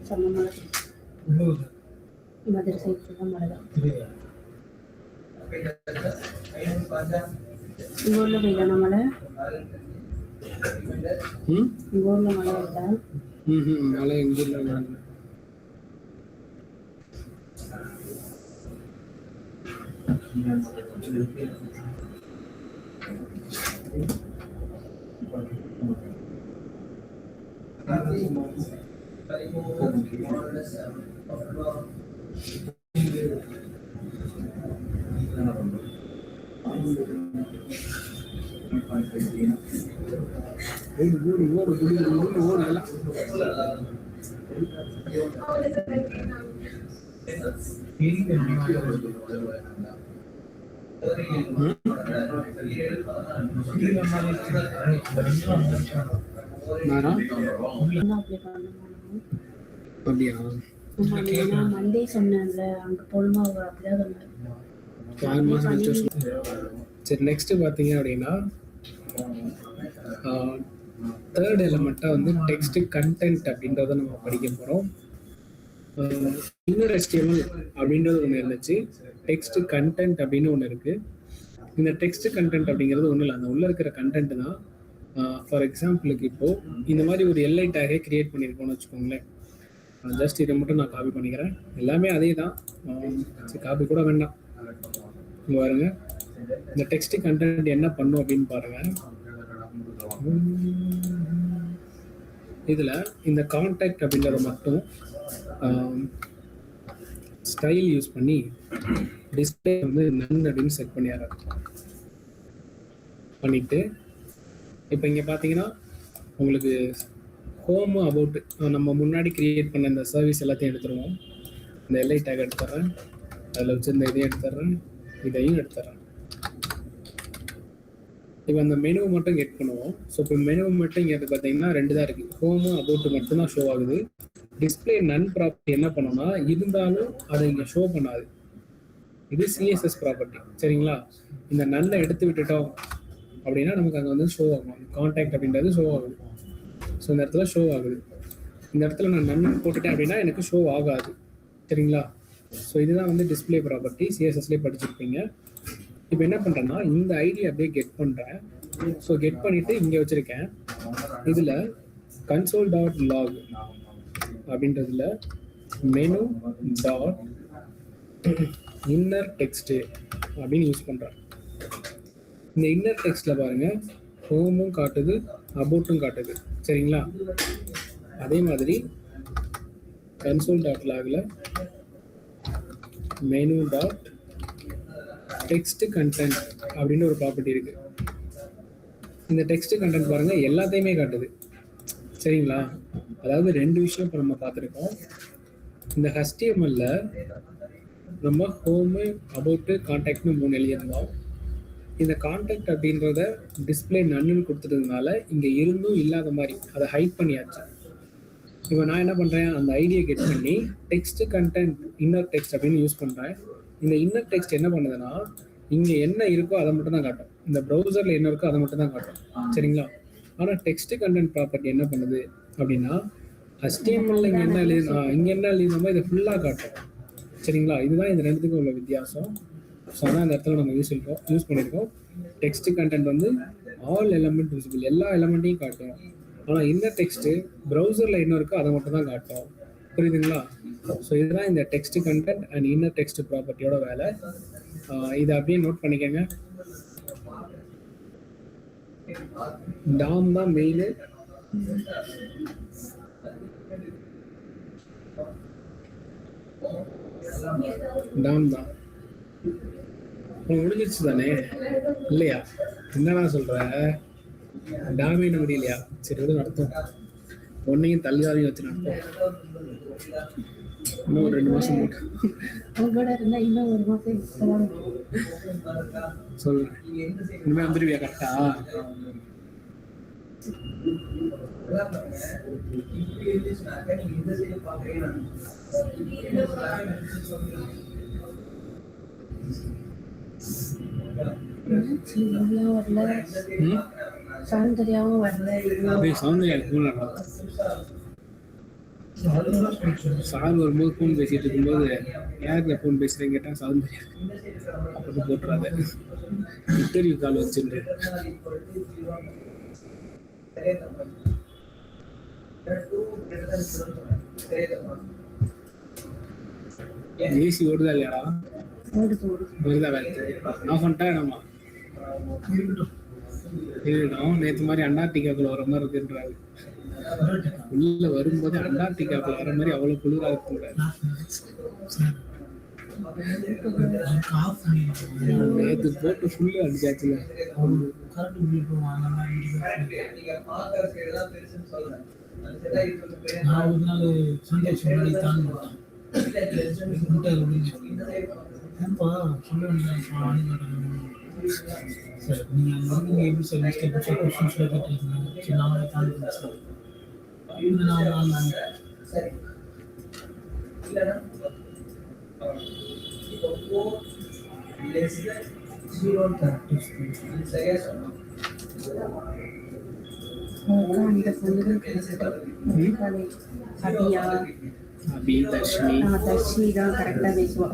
செம்ம மழை. மதுரை சைடுல தான் மழை தான். உங்க ஊர்ல பெய்தான மழை? உங்க ஊர்ல மழை இருக்கா? மழை எங்க ஊர்ல மண்டே சொன்னேன்ல, அங்க போலுமா அப்படிதான் சொன்னாரு. சரி, நெக்ஸ்ட் பாத்தீங்க அப்படின்னா தேர்ட் எலிமெண்ட்டாக வந்து டெக்ஸ்ட் கண்டென்ட் அப்படின்றத நம்ம படிக்க போகிறோம். இன்னொரு HTML அப்படின்றது ஒன்று இருந்துச்சு, டெக்ஸ்ட் கண்டென்ட் அப்படின்னு ஒன்று இருக்குது. இந்த டெக்ஸ்ட் கண்டென்ட் அப்படிங்கிறது ஒன்றும் இல்லை, அந்த உள்ளே இருக்கிற கண்டென்ட் தான். ஃபார் எக்ஸாம்பிளுக்கு இப்போது இந்த மாதிரி ஒரு எல்ஐ டேகை கிரியேட் பண்ணியிருக்கோம்னு வச்சுக்கோங்களேன். ஜஸ்ட் இதை மட்டும் நான் காப்பி பண்ணிக்கிறேன். எல்லாமே அதே தான், காப்பி கூட வேண்டாம். இங்கே பாருங்க, இந்த டெக்ஸ்ட் கண்டென்ட் என்ன பண்ணும் அப்படின்னு பாருங்க. இதில் இந்த கான்டாக்ட் அப்படின்றத மட்டும் ஸ்டைல் யூஸ் பண்ணி டிஸ்பிளே வந்து நன் அப்படின்னு செட் பண்ணிட்டு இப்போ இங்கே பார்த்தீங்கன்னா உங்களுக்கு ஹோம் அபவுட் நம்ம முன்னாடி கிரியேட் பண்ண இந்த சர்வீஸ் எல்லாத்தையும் எடுத்துருவோம். இந்த எல்ஐ டேக் எடுத்துட்றேன், அதில் வச்சு இந்த இதையும் எடுத்துட்றேன், இதையும் எடுத்துட்றேன். இப்போ அந்த மெனு மட்டும் கெட் பண்ணுவோம். ஸோ இப்போ மெனு மட்டும் இங்கே பார்த்தீங்கன்னா ரெண்டு தான் இருக்குது, ஹோமு அபவுட் மட்டும் தான் ஷோ ஆகுது. டிஸ்பிளே நன் ப்ராப்பர்ட்டி என்ன பண்ணோம்னா இருந்தாலும் அதை இங்கே ஷோ பண்ணாது. இது சிஎஸ்எஸ் ப்ராப்பர்ட்டி, சரிங்களா? இந்த நன்னை எடுத்து விட்டுட்டோம் அப்படின்னா நமக்கு அங்கே வந்து ஷோ ஆகும், கான்டாக்ட் அப்படின்றது ஷோ ஆகுது. ஸோ இந்த இடத்துல ஷோ ஆகுது. இந்த இடத்துல நான் நன் போட்டுட்டேன் அப்படின்னா எனக்கு ஷோ ஆகாது, சரிங்களா? ஸோ இதுதான் வந்து டிஸ்பிளே ப்ராப்பர்ட்டி, சிஎஸ்எஸ்லேயே படிச்சிருப்பீங்க. இப்போ என்ன பண்ணுறேன்னா இந்த ஐடி அப்படியே கெட் பண்ணுறேன். ஸோ கெட் பண்ணிவிட்டு இங்கே வச்சுருக்கேன். இதில் console.log அப்படின்றதுல மெனு டாட் இன்னர் டெக்ஸ்ட் அப்படின்னு யூஸ் பண்ணுறேன். இந்த இன்னர் டெக்ஸ்ட்டில் பாருங்கள் ஹோமும் காட்டுது அபவுட்டும் காட்டுது சரிங்களா. அதே மாதிரி கன்சோல் டாட் லாகில் மெனு டாட் டெக்ஸ்ட் கண்டென்ட் அப்படின்னு ஒரு ப்ராப்பர்ட்டி இருக்குது. இந்த டெக்ஸ்ட் கண்டென்ட் பாருங்கள் எல்லாத்தையுமே காட்டுது சரிங்களா. அதாவது ரெண்டு விஷயம் இப்போ நம்ம பார்த்துருக்கோம். இந்த HTML நம்ம ஹோமு அபவுட்டு கான்டாக்ட்னு 3 எழுதியிருந்தோம். இந்த கான்டாக்ட் அப்படின்றத டிஸ்பிளே நன்னு கொடுத்துட்டதுனால இங்கே இருந்தும் இல்லாத மாதிரி அதை ஹைட் பண்ணியாச்சு. இப்போ நான் என்ன பண்ணுறேன், அந்த ஐடியை கெட் பண்ணி டெக்ஸ்ட் கண்டென்ட் இன்னர் டெக்ஸ்ட் அப்படின்னு யூஸ் பண்ணுறேன். இந்த இன்னர் டெக்ஸ்ட் என்ன பண்ணுதுன்னா இங்கே என்ன இருக்கோ அதை மட்டும் தான் காட்டும். இந்த ப்ரௌசரில் என்ன இருக்கோ அதை மட்டும் தான் காட்டும் சரிங்களா. ஆனால் டெக்ஸ்ட் கண்டென்ட் ப்ராப்பர்ட்டி என்ன பண்ணுது அப்படின்னா HTML இங்கே என்ன எழுதினோமோ இதை ஃபுல்லாக காட்டும் சரிங்களா. இதுதான் இந்த ரெண்டுத்துக்கும் உள்ள வித்தியாசம். ஸோ அதான் இந்த இடத்துல நம்ம யூஸ் பண்ணியிருக்கோம். டெக்ஸ்ட் கண்டென்ட் வந்து ஆல் எலமெண்ட் விசிபிள், எல்லா எலமெண்ட்டையும் காட்டும். ஆனால் இன்னர் டெக்ஸ்ட்டு ப்ரௌசரில் என்ன இருக்கோ அதை மட்டும் தான் காட்டும். புரியுதுங்களா. ஸோ இதுதான் இந்த text content and inner text ப்ராப்பர்ட்டியோட வேலை. இதை அப்படியே நோட் பண்ணிக்கோங்க. டாம் தான் மெயின். டாம் தான் முடிஞ்சிருச்சு தானே இல்லையா? என்னடா சொல்ற, டாமே முடியலையா? சரி எதுவும் நடத்தும், ஒன்னையும் தள்ளியாதையும் வச்சு நடத்தும். இன்னும் ஒரு 2 மாசம் உங்களோட இருந்தா இன்னும் 1 மாசம் சொல்றேன். இனிமே வந்துருவியா கரெக்டா? சௌந்தர்யாவும் வரல. சௌந்தர்யா சார் வரும்போது ஃபோன் பேசிட்டு இருக்கும்போது யாருக்கு ஃபோன் பேசுறேன்னு கேட்டா சௌந்தர்யா. அப்படி போட்டுறாத, இன்டர்வியூ கால் வச்சுட்டு ஏசி ஓடுதா இல்லையாடா? வருதா வேலை நான் பண்ணிட்டேன். நம்ம இருக்கட்டும். நேற்று மாதிரி அண்டார்டிகாக்குள்ள வர மாதிரி இருக்குன்றாரு. உள்ள வரும்போது அண்டார்டிகாக்குள்ள வர மாதிரி அவ்வளவு குளிரா இருக்குங்க. நேற்று போட்டு ஃபுல்லு அடிச்சாச்சுல. நான் ஒரு நாள் சந்தோஷம் தான் ஏன்பா சொல்ல சார், நீங்கள் எப்படி சார் மிஸ்டேக் கொஸ்டின்ஸ் கேட்டீங்க? சரி நாங்களே தாண்டி சார் தர்ஷினி தான் கரெக்டா பேசுவா.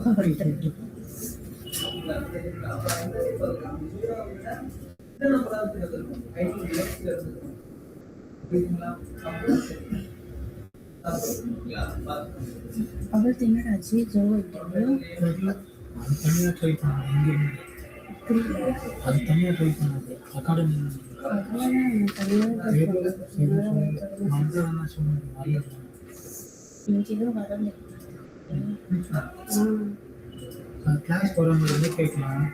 அவர் திங்கராஜி ஜோ அது தனியாக ட்ரை பண்ணாங்க. அது தனியாக ட்ரை பண்ணாது அகாடமி கிளாஸ் போகிறவங்க கேட்கலாம்.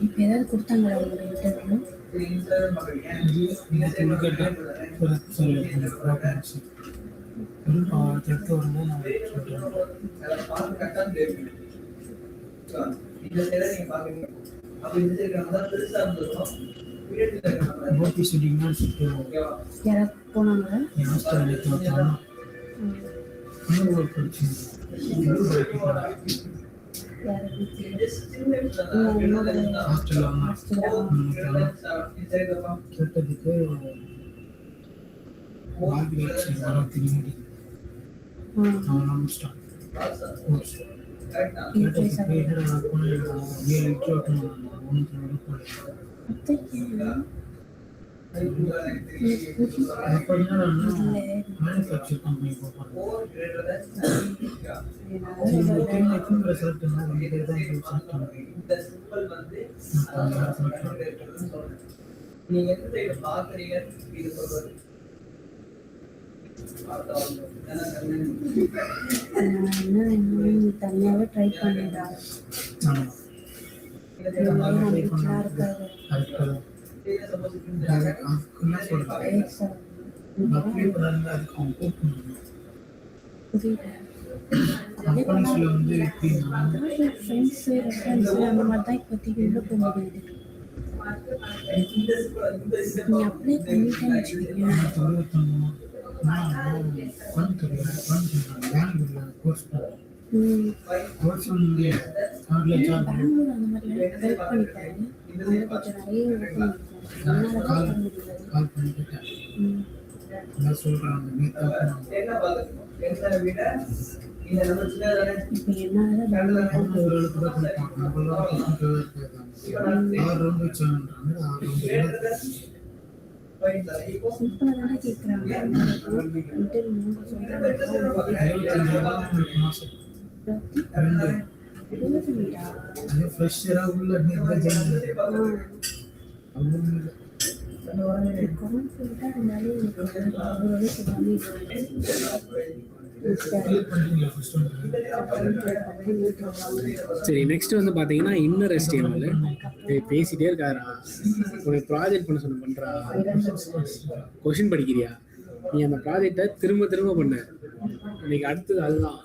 இப்போ ஏதாவது கொடுத்தாங்களா உங்களுக்கு இன்டர்வியூ? யாராவது போனாங்களா? கேட்டதுக்கு பார்த்தீங்கன்னா மேனுஃபேக்சர் கம்பெனி போகிறேன். எத்தனை பேர் செலக்ட் பண்ணால் 2 பேர் தான் செலக்ட் பண்ணுறேன். நீங்க எந்த சைடு பாக்குறீங்க இது சொல்றது தனியாவே ட்ரை பண்ணிடா. ஆமாம் அதுக்குன்னா சொல்கிறேன். அப்ளை பண்ணாங்க அதுக்கு அவங்க கூப்பிடணும். கம்பெனிஸில் வந்து எப்படின்னா ஃப்ரெண்ட்ஸு ரெஃபரன்ஸு அந்த மாதிரி தான் இப்போதைக்கு உள்ள போக முடியுது. நீ அப்ளை பண்ணிட்டேன்னு வச்சுக்கோங்க. பெங்களூரில் கோர்ஸ் பண்ணேன். கோர்ஸ் வந்து பெங்களூர் அந்த மாதிரிலாம் ட்ரை பண்ணிப்பாரு. அங்கே கொஞ்சம் நிறைய ஓப்பன் இருக்கும். அதனால தான் பண்ண முடியாது. கால் பண்ணிக்கிட்டேன். நான் சொல்கிறாங்க என்ன விட இந்த நம்ம சின்ன இப்போ என்னால் பெங்களூர் ஓரளவுக்கு தான் கொடுப்பாங்க. நம்மளாம் இருக்காங்க 6 ரவுண்ட் வச்சாங்கன்றாங்க. 6 ரவுண்டு சிம்பிளாக தானே கேட்குறாங்க. இன்டர்வியூ மாதம் 2 அது ஃப்ரெஷ்ஷராக உள்ள நீங்கள் ஜெயிலுக்கு கொரோனா சொல்லிட்டா இருந்தாலே எனக்கு ஒரு சொல்லாமல் சரி, நெக்ஸ்ட் வந்து பார்த்தீங்கன்னா இன்னர் HTML. பேசிட்டே இருக்காரா, உனக்கு ப்ராஜெக்ட் பண்ண சொன்ன பண்ணுறா, கொஷின் படிக்கிறியா? நீ அந்த ப்ராஜெக்டை திரும்ப திரும்ப பண்ண. இன்னைக்கு அடுத்தது அதுதான்.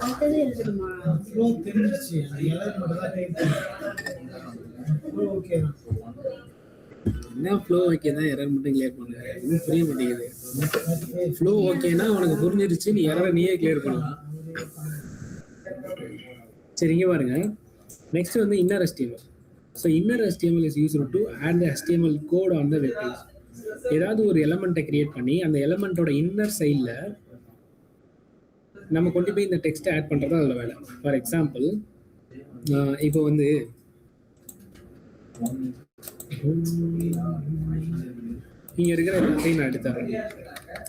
அடுத்தது எழுதணுமா? ஃப்ளோ தெரிஞ்சிச்சு. அது எல்லாரும் மட்டும் தான் டைப் பண்ணுறேன். ஓகே என்ன ஃப்ளோ ஓகே தான், எரர் மட்டும் கிளியர் பண்ணு. இன்னும் புரிய மாட்டேங்குது. ஃப்ளோ ஓகேனா உனக்கு புரிஞ்சிருச்சு, நீ எரரை நீயே கிளியர் பண்ணலாம். சரி, இங்கே பாருங்க. நெக்ஸ்ட் வந்து inner HTML. So inner HTML is used to add the HTML code on the web page. ஏதாவது ஒரு எலமெண்ட்டை கிரியேட் பண்ணி அந்த எலமெண்ட்டோட இன்னர் சைடில் நம்ம கொண்டு போய் இந்த டெக்ஸ்ட்டை ஆட் பண்ணுறது தான் அதில் வேலை. ஃபார் எக்ஸாம்பிள், இப்போ வந்து இங்கே இருக்கிற எல்லாத்தையும் நான் எடுத்துறேன்.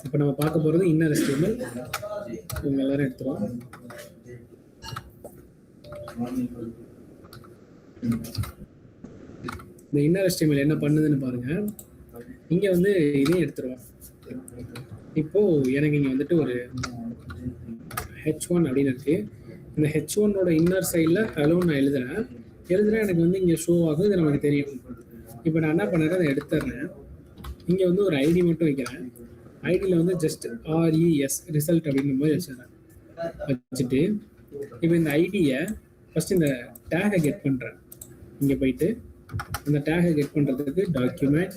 இப்போ நம்ம பார்க்க போகிறது இன்னர் HTML. இவங்க எல்லாரும் எடுத்துருவோம். இந்த இன்னர் HTML என்ன பண்ணுதுன்னு பாருங்க. இங்கே வந்து இதையும் எடுத்துருவோம். இப்போ எனக்கு இங்கே வந்துட்டு ஒரு H1 அப்படின்னு இருக்கு. இந்த H1ஓட இன்னர் சைடில் ஹலோ நான் எழுதுறேன். எனக்கு வந்து இங்கே ஷோ ஆகும். இது நமக்கு தெரியும். இப்போ நான் என்ன பண்ணுறேன், அதை எடுத்துடுறேன். இங்கே வந்து ஒரு ஐடி மட்டும் வைக்கிறேன். ஐடியில் வந்து ஜஸ்ட் RES ரிசல்ட் அப்படின்ற மாதிரி வச்சுட்டு, இப்போ இந்த ஐடியை ஃபஸ்ட் இந்த டேகை கெட் பண்ணுறேன். இங்கே போயிட்டு இந்த டேகை கெட் பண்ணுறதுக்கு document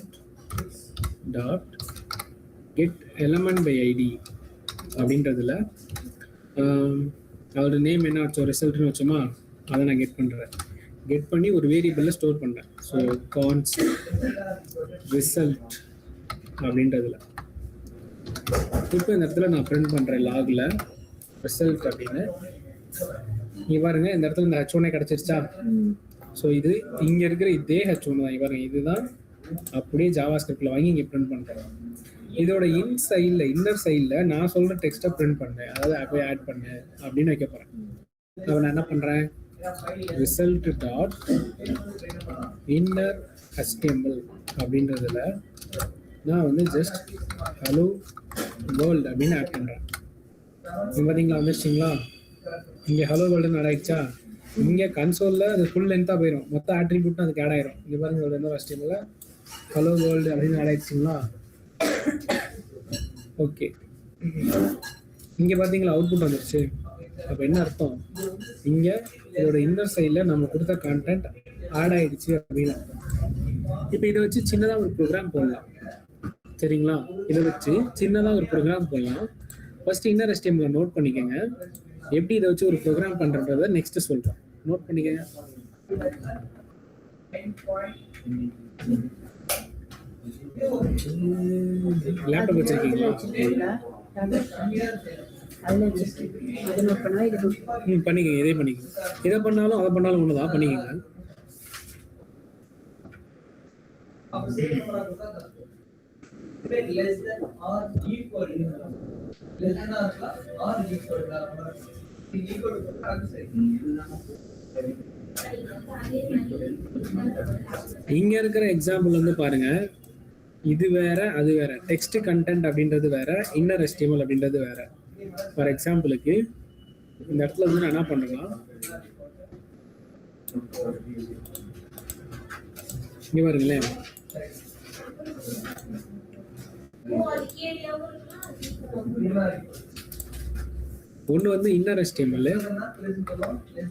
dot get element by ID அப்படின்றதுல அதோட நேம் என்ன வச்சோம், ரிசல்ட்னு வச்சோமா, அதை நான் கெட் பண்ணுறேன். கெட் பண்ணி ஒரு வேரியபிளில் ஸ்டோர் பண்ணுறேன். ஸோ கான்ஸ்ட் ரிசல்ட் அப்படின்றதுல இப்போ இந்த இடத்துல நான் பிரிண்ட் பண்ணுறேன் லாகில் ரிசல்ட் அப்படின்னு. நீ பாருங்க, இந்த இடத்துல இந்த H1 கிடச்சிருச்சா. ஸோ இது இங்கே இருக்கிற இதே H1 தான். பாருங்க, இதுதான் அப்படியே ஜாவா ஸ்கிரிப்டில் வாங்கி இங்கே பிரிண்ட் பண்ணுறேன். இதோட இன்னர் சைடில் நான் சொல்கிற டெக்ஸ்ட்டை பிரிண்ட் பண்ணேன், அதாவது அப்படியே ஆட் பண்ணு அப்படின்னு வைக்க போகிறேன். அப்போ நான் என்ன பண்ணுறேன், ரிசல்ட் டாட் இன்னர் HTML அப்படின்றதுல நான் வந்து ஜஸ்ட் ஹலோ வேர்ல்டு அப்படின்னு ஆட் பண்ணுறேன். இங்கே பார்த்தீங்களா, வந்துருச்சிங்களா? இங்கே ஹலோ வேர்ல்டுன்னு ஆட் ஆயிடுச்சா. இங்கே கன்சோலில் அது ஃபுல் லென்த்தாக போயிடும், மொத்த ஆட்ரிபியூட்டும் அதுக்கு ஆட் ஆயிரும். இங்கே பாருங்க, இதோட இன்னொரு HTML ஹலோ வேர்ல்டு அப்படின்னு ஆட் ஆயிடுச்சிங்களா. ஓகே, இங்கே பார்த்தீங்களா அவுட்புட் வந்துருச்சு. அப்போ என்ன அர்த்தம், இங்கே இதோட இன்னர் சைடில் நம்ம கொடுத்த கான்டென்ட் ஆட் ஆயிடுச்சு அப்படின்னு. இப்போ இதை வச்சு சின்னதாக ஒரு ப்ரோக்ராம் போடலாம். சரிங்களா, இதை வச்சு சின்னதாக ஒரு ப்ரோக்ராம் போடலாம். ஃபர்ஸ்ட் இன்னர் HTML நோட் பண்ணிக்கோங்க. எப்படி இதை வச்சு ஒரு ப்ரோக்ராம் பண்ணுறத நெக்ஸ்ட் சொல்கிறோம். நோட் பண்ணிக்கோங்க. லேப்டாப் வச்சிருக்கீங்களா? பண்ணிக்கங்க, இதே பண்ணிக்கங்க. இதை பண்ணாலும் அதை பண்ணாலும் ஒன்று தான், பண்ணிக்கங்க. less than or equal less than or equal equal அது சரி இங்க இருக்கிற எக்ஸாம்பிள் வந்து பாருங்க, இது வேற அது வேற. டெக்ஸ்ட் கண்டென்ட் அப்படின்றது வேற, இன்னர் HTML அப்படின்றது வேற. ஃபார் எக்ஸாம்பிளுக்கு இந்த இடத்துல வந்து நான் என்ன பண்றேன்னா, இங்க பாருங்களேன், ஒன்று வந்து இன்னர் HTML,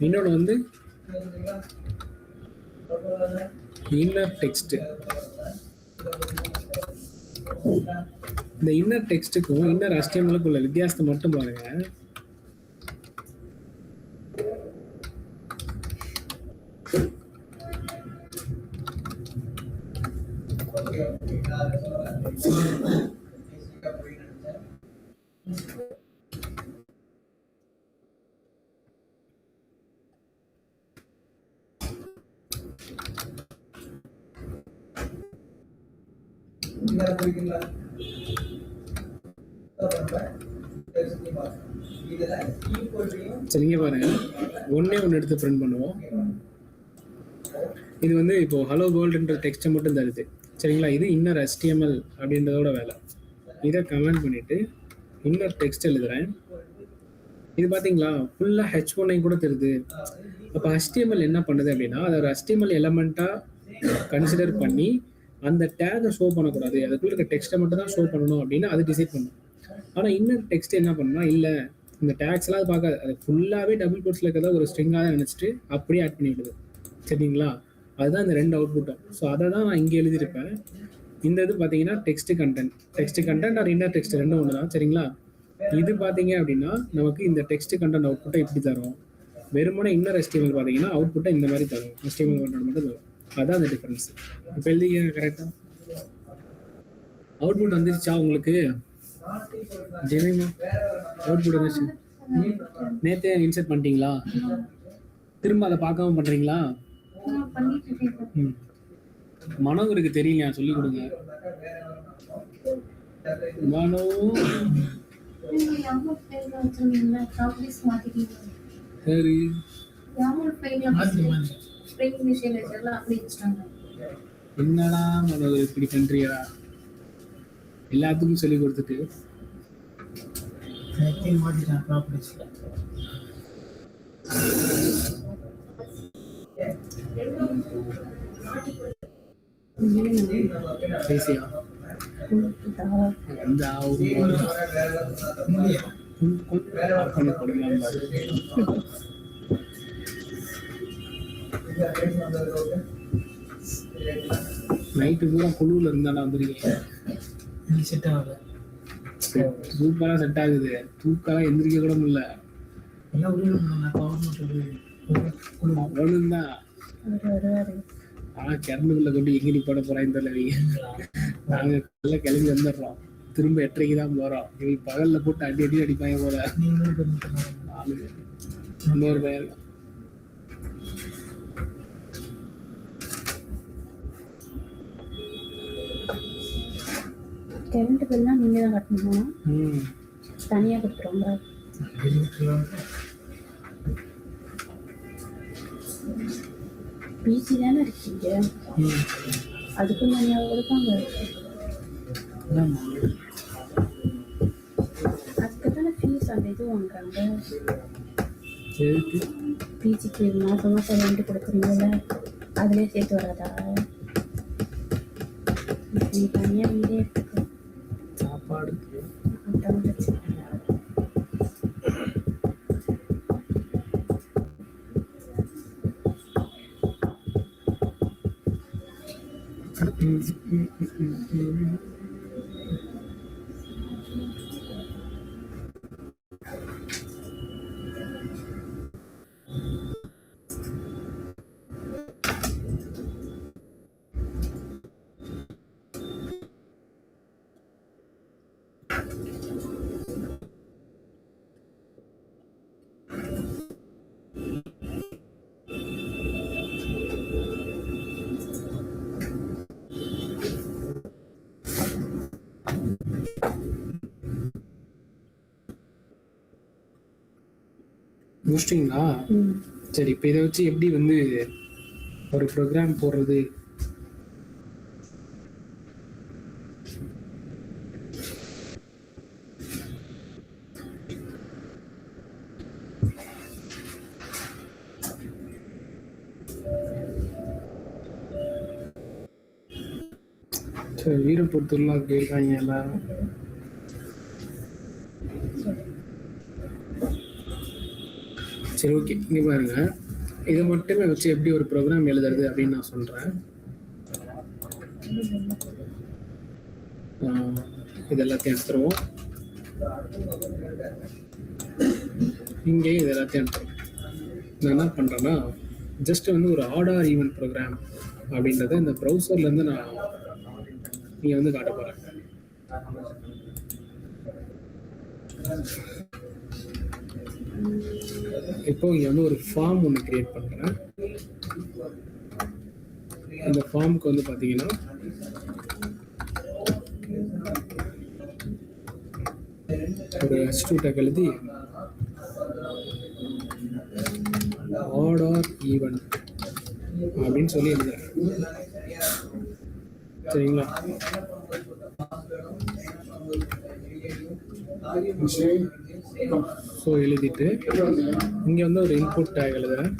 இன்னொன்று வந்து இன்னர் டெக்ஸ்ட். இந்த இன்னர் டெக்ஸ்ட்டுக்கும் இன்னர் HTML-க்கும் உள்ள வித்தியாசத்தை மட்டும் பாருங்க. சரிங்க பாருங்க, ஒன்னே ஒன்று எடுத்து பிரிண்ட் பண்ணுவோம். இது வந்து இப்போ ஹலோ வேர்ல்டுன்ற டெக்ஸ்ட்டை மட்டும் தருது. சரிங்களா, இது இன்னர் HTML அப்படின்றதோட வேலை. இதை கமெண்ட் பண்ணிட்டு இன்னர் டெக்ஸ்ட் எழுதுறேன். இது பார்த்தீங்களா, ஃபுல்லாக H1 கூட தருது. அப்போ HTML என்ன பண்ணுது அப்படின்னா, அதை ஒரு HTML எலமெண்ட்டாக கன்சிடர் பண்ணி அந்த டேகை ஷோ பண்ணக்கூடாது, அதுக்குள்ள இருக்க டெக்ஸ்ட்டை மட்டும் தான் ஷோ பண்ணணும் அப்படின்னு அது டிசைட் பண்ணும். ஆனால் இன்னர் டெக்ஸ்ட் என்ன பண்ணணும்னா, இல்லை இந்த டேக்ஸ்லாம் அது பார்க்காது, அது ஃபுல்லாகவே டபுள் கோட்ஸில் இருக்கிறத ஒரு ஸ்ட்ரிங்காக தான் நினச்சிட்டு அப்படியே ஆட் பண்ணி விடுது. சரிங்களா, அதுதான் இந்த ரெண்டு அவுட்புட்டும். ஸோ அதை தான் நான் இங்கே எழுதியிருப்பேன். இந்த இது பார்த்தீங்கன்னா text content R inner text ரெண்டும் ஒன்று தான். சரிங்களா, இது பார்த்தீங்க அப்படின்னா நமக்கு இந்த டெக்ஸ்ட் கண்டென்ட் அவுட்புட்டை இப்படி தரும். வெறுமனே இன்னர் HTML பார்த்தீங்கன்னா அவுட்புட்டை இந்த மாதிரி தரும், HTML கண்டென்ட் மட்டும் தரும். அதான் அந்த டிஃபரன்ஸ். இப்போ எழுதிங்க கரெக்டாக. அவுட்புட் வந்துருச்சா உங்களுக்கு? ஜெமிமா அவுட்புட் வந்துருச்சு. நேற்றே இன்சர்ட் பண்ணிட்டீங்களா? திரும்ப அதை பார்க்காம பண்ணுறீங்களா? மனோகருக்கு தெரியலையா, சொல்லி கொடுங்க. மனோ சரி, என்னடா மனோகர் இப்படி பண்றியா? எல்லாத்துக்கும் சொல்லி கொடுத்துட்டு மாட்டிட்டான் ப்ராப்பர்ட்டிஸ். பேசியா அந்த நைட்டு பூரா குழுவில் இருந்தாலும் வந்துருக்கீங்க. செட் ஆகல, சூப்பரா செட் ஆகுது. தூக்கெல்லாம் எந்திரிக்க கூட முடியல. எல்லாம் ஒண்ணும் தான். ஆனா கிணறுக்குள்ள கொண்டு எங்க நீ போட போறான்னு தெரியல. நாங்க நல்லா கிளம்பி வந்துடுறோம், திரும்ப 8:30 தான் போறோம். இவங்க பகல்ல போட்டு அடி அடி அடிப்பாங்க போல. இன்னொரு பையன் கரண்ட் பில்லாம் நீங்க தான் கட்டணும், தனியா கொடுத்துருவாங்க. பிஜி தானே இருக்கீங்க, அதுக்கும் தனியாக கொடுப்பாங்க. அதுக்கு தானே ஃபீஸ் அந்த இது வாங்குறாங்க. பிஜிக்கு மாதம் மாதம் ரெண்டு கொடுக்குறீங்கல்ல, அதுலேயே சேர்த்து வராதா? நீ தனியாக வீடே எடுத்துக்கோ, சாப்பாடு அதான் பிரச்சனை. முடிச்சிட்டிங்களா? ம். சரி, இப்போ இதை வச்சு எப்படி வந்து ஒரு ப்ரோக்ராம் போடுறது? சரி, வீரபுத்தூர்லாம் கேட்காங்க எல்லாரும். சரி, ஓகே, இங்கே பாருங்க, இதை மட்டுமே வச்சு எப்படி ஒரு ப்ரோக்ராம் எழுதுறது அப்படின்னு நான் சொல்கிறேன். இது எல்லாத்தையும் எடுத்துருவோம். இங்கேயும் இது எல்லாத்தையும் எடுத்துருவோம். நான் என்ன பண்ணுறேன்னா, ஜஸ்ட் வந்து ஒரு ஆர்டர் ஈவென்ட் ப்ரோக்ராம் அப்படின்றத இந்த ப்ரௌசர்லேருந்து நான் இங்கே வந்து காட்ட போகிறேன். இப்போ இங்கே வந்து ஒரு ஃபார்ம் ஒன்று கிரியேட் பண்ணுறேன். இந்த ஃபார்முக்கு வந்து பார்த்தீங்கன்னா ஒரு H2 டேக் எழுதி ஆர்டர் ஈவென்ட் அப்படின்னு சொல்லி எழுதுறேன். சரிங்களா? ஸோ எழுதிட்டு இங்கே வந்து ஒரு இன்புட் டேக் எழுதுறேன்.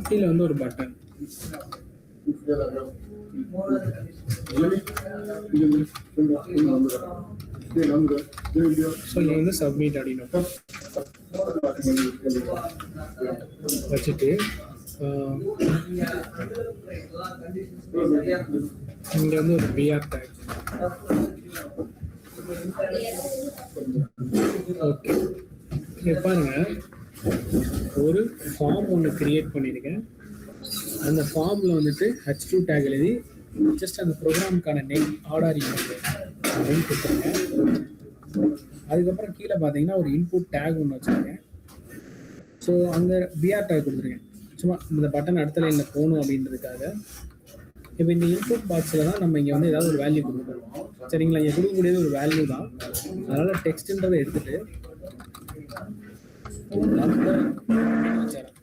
கீழே வந்து ஒரு பட்டன். ஸோ இங்கே வந்து சப்மிட் அப்படின்னு வச்சுட்டு இங்கே வந்து ஒரு பிஆர் டேக். ஓகே, இங்கே பாருங்க, ஒரு ஃபார்ம் ஒன்று கிரியேட் பண்ணியிருக்கேன். அந்த ஃபார்மில் வந்துட்டு H2 டேக் எழுதி ஜஸ்ட் அந்த ப்ரோக்ராமுக்கான நேம் ஆர்டர் ஈவென்ட் அப்படின்னு கொடுத்துருக்கேன். அதுக்கப்புறம் கீழே பார்த்தீங்கன்னா ஒரு இன்புட் டேக் ஒன்று வச்சுருக்கேன். ஸோ அங்கே பிஆர் டேக் கொடுத்துருக்கேன், சும்மா இந்த பட்டன் அடுத்த லைனில் போகணும் அப்படின்றதுக்காக. இப்போ இந்த இன்புட் பாக்ஸில் தான் நம்ம இங்கே வந்து ஏதாவது ஒரு வேல்யூ கொடுக்கணும். சரிங்களா? இங்கே கொடுக்கக்கூடியது ஒரு வேல்யூ தான். அதனால் டெக்ஸ்ட்ன்றதை எடுத்துகிட்டு நம்பர் வச்சுறேன்.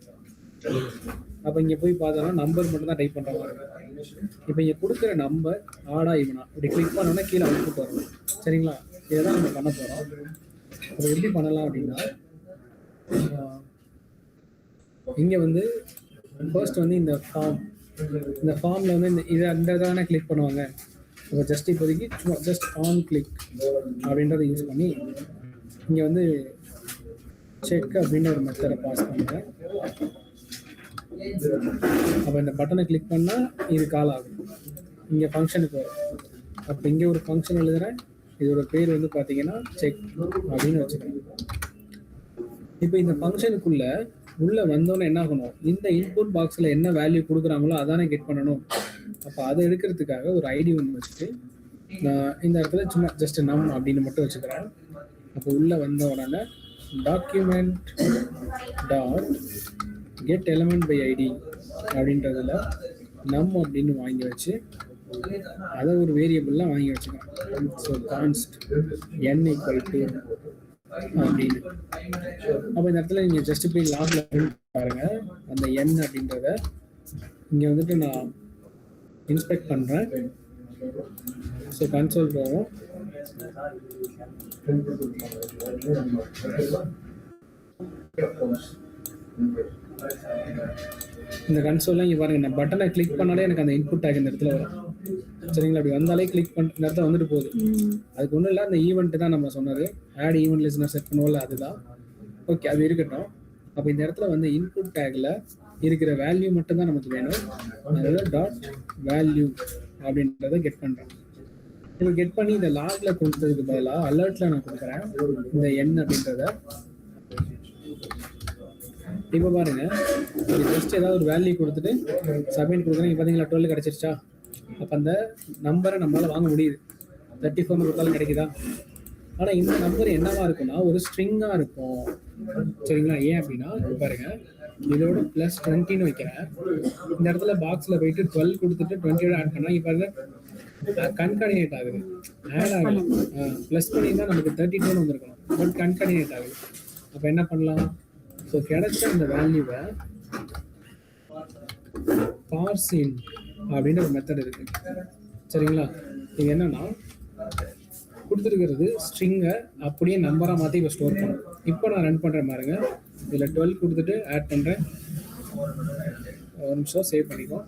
அப்போ இங்கே போய் பார்த்தோன்னா நம்பர் மட்டும் தான் டைப் பண்ணுற மாதிரி இருக்கும். இப்போ இங்கே கொடுக்குற நம்பர் ஆடா இவனா இப்படி கிளிக் பண்ணோன்னா கீழே அவுட்புட் வரணும். சரிங்களா? இதை தான் நம்ம பண்ண போகிறோம். அதை எப்படி பண்ணலாம் அப்படின்னா, இங்கே வந்து ஃபர்ஸ்ட் வந்து இந்த ஃபார்மில் வந்து இந்த தானே கிளிக் பண்ணுவாங்க. இப்போ ஜஸ்ட் இப்போதைக்கு சும்மா ஜஸ்ட் ஆன் கிளிக் அப்படின்றத யூஸ் பண்ணி இங்கே வந்து செக் அப்படின்ற ஒரு மெத்தடை பாஸ் பண்ணுறேன். அப்போ இந்த பட்டனை கிளிக் பண்ணால் இது கால் ஆகும், இங்கே ஃபங்க்ஷனுக்கு வரும். அப்போ இங்கே ஒரு ஃபங்க்ஷன் எழுதுகிறேன். இதோட பேர் வந்து பார்த்தீங்கன்னா செக் அப்படின்னு வச்சுக்கிறேன். இப்போ இந்த ஃபங்க்ஷனுக்குள்ளே உள்ளே வந்தோன்னே என்ன ஆகணும், இந்த இன்புட் பாக்ஸில் என்ன வேல்யூ கொடுக்குறாங்களோ அதானே கெட் பண்ணணும். அப்போ அதை எடுக்கிறதுக்காக ஒரு ஐடி ஒன்று வச்சுட்டு நான் இந்த இடத்துல சும்மா ஜஸ்ட் நம் அப்படின்னு மட்டும் வச்சுக்கிறேன். அப்போ உள்ளே வந்த உடனே document dot get element by ID அப்படின்றதுல நம் அப்படின்னு வாங்கி வச்சு அதை ஒரு வேரியபிள்லாம் வாங்கி வச்சுக்கிறேன். ஸோ கான்ஸ்ட் n = அப்படின்னு. அப்போ இந்த இடத்துல நீங்கள் ஜஸ்ட் போய் லாகில் பாருங்க, அந்த n அப்படின்றத இங்கே வந்துட்டு நான் இன்ஸ்பெக்ட் பண்ணுறேன். ஸோ கன்சோல் போவோம். இந்த கன்சோல்லாம் இங்கே பாருங்க, நான் பட்டனை கிளிக் பண்ணாலே எனக்கு அந்த இன்புட் டேக் இந்த இடத்துல வரும். சரிங்களா? அப்படி வந்தாலே கிளிக் பண்ண இந்த இடத்துல வந்துட்டு போகுது. அதுக்கு ஒன்றும் இல்லை, அந்த ஈவெண்ட் தான் நம்ம சொன்னது, ஆட் ஈவெண்ட் லிஸ்னர் செட் பண்ணுவோம்ல, அதுதான். ஓகே, அது இருக்கட்டும். அப்போ இந்த இடத்துல வந்து இன்புட் டேக்ல இருக்கிற வேல்யூ மட்டும் தான் நமக்கு வேணும். அதாவது டாட் வேல்யூ அப்படின்றத கெட் பண்ணுறேன். இப்போ கெட் பண்ணி இந்த லாக்ல கொடுத்ததுக்கு பதிலாக அலர்ட்ல நான் கொடுக்குறேன் இந்த n அப்படின்றத. இப்போ பாருங்க, ஜஸ்ட் ஏதாவது ஒரு வேல்யூ கொடுத்துட்டு சப்மிட் கொடுக்குறேன். இப்போ பார்த்தீங்களா 12 கிடச்சிருச்சா? அப்போ அந்த நம்பரை நம்மளால் வாங்க முடியுது. 34 கொடுத்தாலும் கிடைக்குதா? ஆனால் இந்த நம்பர் என்னவா இருக்குன்னா ஒரு ஸ்ட்ரிங்காக இருக்கும். சரிங்களா? ஏன் அப்படின்னா இப்போ பாருங்க, இதோட +20 வைக்கிறேன். இந்த இடத்துல பாக்ஸில் போயிட்டு 12 கொடுத்துட்டு 20 ஆட் பண்ணால் இப்போ பாருங்க கன்கார்டினேட் ஆகுது, ஆட் ஆகல. ப்ளஸ் பண்ணி தான் நமக்கு 32 வந்திருக்கணும். பட் கன்கார்டினேட் ஆகுது. அப்போ என்ன பண்ணலாம்? ஸோ கிடைச்ச அந்த வேல்யூவை பார்சின் அப்படின்ற ஒரு மெத்தட் இருக்கு. சரிங்களா? இது என்னன்னா கொடுத்துருக்கிறது ஸ்ட்ரிங்கை அப்படியே நம்பராக மாற்றி இப்போ ஸ்டோர் பண்ணும். இப்போ நான் ரன் பண்ணுற பாருங்க. இதில் 12 கொடுத்துட்டு ஆட் பண்ணுறேன். ஒரு நிமிஷம் சேவ் பண்ணிக்கோ.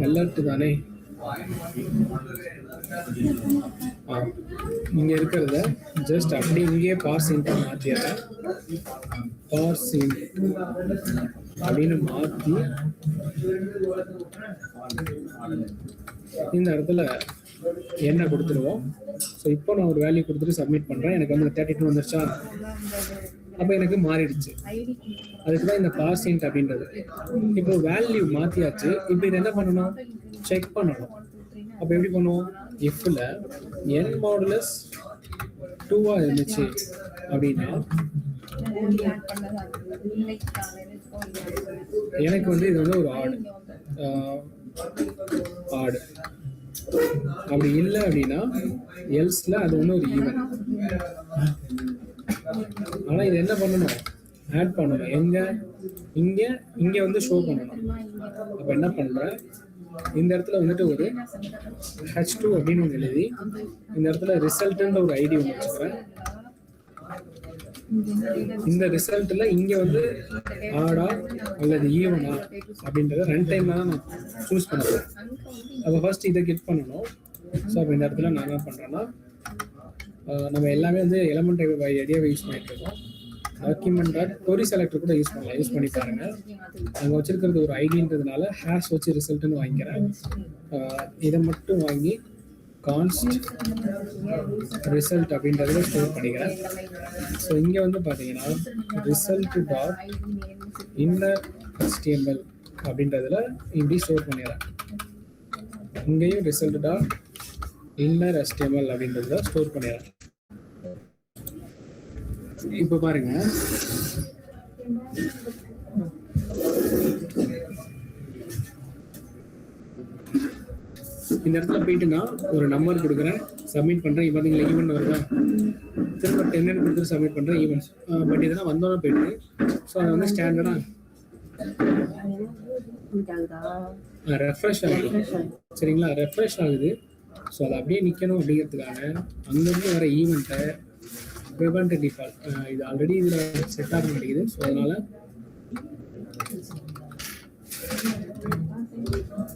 அலர்ட் தானே? இங்கே இருக்கிறத ஜஸ்ட் அப்படி இங்கேயே பார்சின்ட்டு மாற்றிடுறேன். பார்சின் அப்படின்னு மாற்றி இந்த இடத்துல என்ன கொடுத்துருவோம். ஸோ இப்போ நான் ஒரு வேல்யூ கொடுத்துட்டு சப்மிட் பண்ணுறேன். எனக்கு வந்து 32 வந்துருச்சா? அப்போ எனக்கு மாறிடுச்சு. அதுக்கு தான் இந்த பார்சின்ட் அப்படின்றது. இப்போ வேல்யூ மாற்றியாச்சு. இப்போ இது என்ன பண்ணணும்? செக் பண்ணணும். அப்போ எப்படி பண்ணுவோம்? இஃப்ல n மாடுலஸ் 2 இருந்துச்சு அப்படின்னா எனக்கு வந்து இது வந்து ஒரு ஆடு. அப்படி இல்லை அப்படின்னா எல்ஸ்ல அது வந்து ஒரு ஈவன். ஆனால் இது என்ன பண்ணணும்? ஆட் பண்ணணும். இங்கே வந்து ஷோ பண்ணணும். அப்போ என்ன பண்ணுறேன்? இந்த இடத்துல வந்துட்டு ஒரு H2 அப்படின்னு ஒன்று எழுதி இந்த இடத்துல ரிசல்ட்ன்ற ஒரு ஐடி ஒன்று வச்சுக்கிறேன். இந்த ரிசல்ட்ல இங்க வந்து ஆடா அல்லது ஈவனா அப்படின்றத ரன் டைம்ல தான் நான் சூஸ் பண்ண போறேன். அப்போ ஃபர்ஸ்ட் இதை கெட் பண்ணணும். ஸோ அப்போ இந்த இடத்துல நான் என்ன பண்றேன்னா நம்ம எல்லாமே வந்து எலமெண்ட் ஐடியாவை யூஸ் பண்ணிட்டு இருக்கோம். டாக்குமெண்ட் கொரி செலக்டர் கூட யூஸ் பண்ணி பாருங்க. அங்கே வச்சிருக்கிறது ஒரு ஐடின்றதுனால ஹேஷ் வச்சு ரிசல்ட்னு வாங்கிக்கிறேன். இதை மட்டும் வாங்கி கான்ஸ்ட் ரிசல்ட் அப்படின்றத ஸ்டோர் பண்ணிக்கிறேன். ஸோ இங்கே வந்து பார்த்தீங்கன்னா ரிசல்ட் டாட் இன்னர் HTML அப்படின்றதுல இப்படி ஸ்டோர் பண்ணிடுறேன். இங்கேயும் ரிசல்ட் டாட் இன்னர் HTML அப்படின்றத ஸ்டோர் பண்ணிடுறேன். இப்போ பாருங்க, இந்த இடத்துல போயிட்டு நான் ஒரு நம்பர் கொடுக்குறேன், சப்மிட் பண்ணுறேன். இப்போ பார்த்தீங்களா ஈவெண்ட் வருதா? திரும்ப 10 கொடுத்துட்டு சப்மிட் பண்ணுறேன் ஈவெண்ட்ஸ். பட் இதெல்லாம் வந்தோன்னே போயிட்டு ஸோ அதை வந்து ஸ்டாண்டர்டாக ரெஃப்ரெஷ் ஆகுது. சரிங்களா? ரெஃப்ரெஷ் ஆகுது. ஸோ அது அப்படியே நிற்கணும் அப்படிங்கிறதுக்காக அங்கேருந்து வர ஈவெண்ட்டை ப்ரிவென்ட் டிஃபால்ட் இது ஆல்ரெடி இதில் செட் ஆக மாட்டேங்குது. ஸோ அதனால்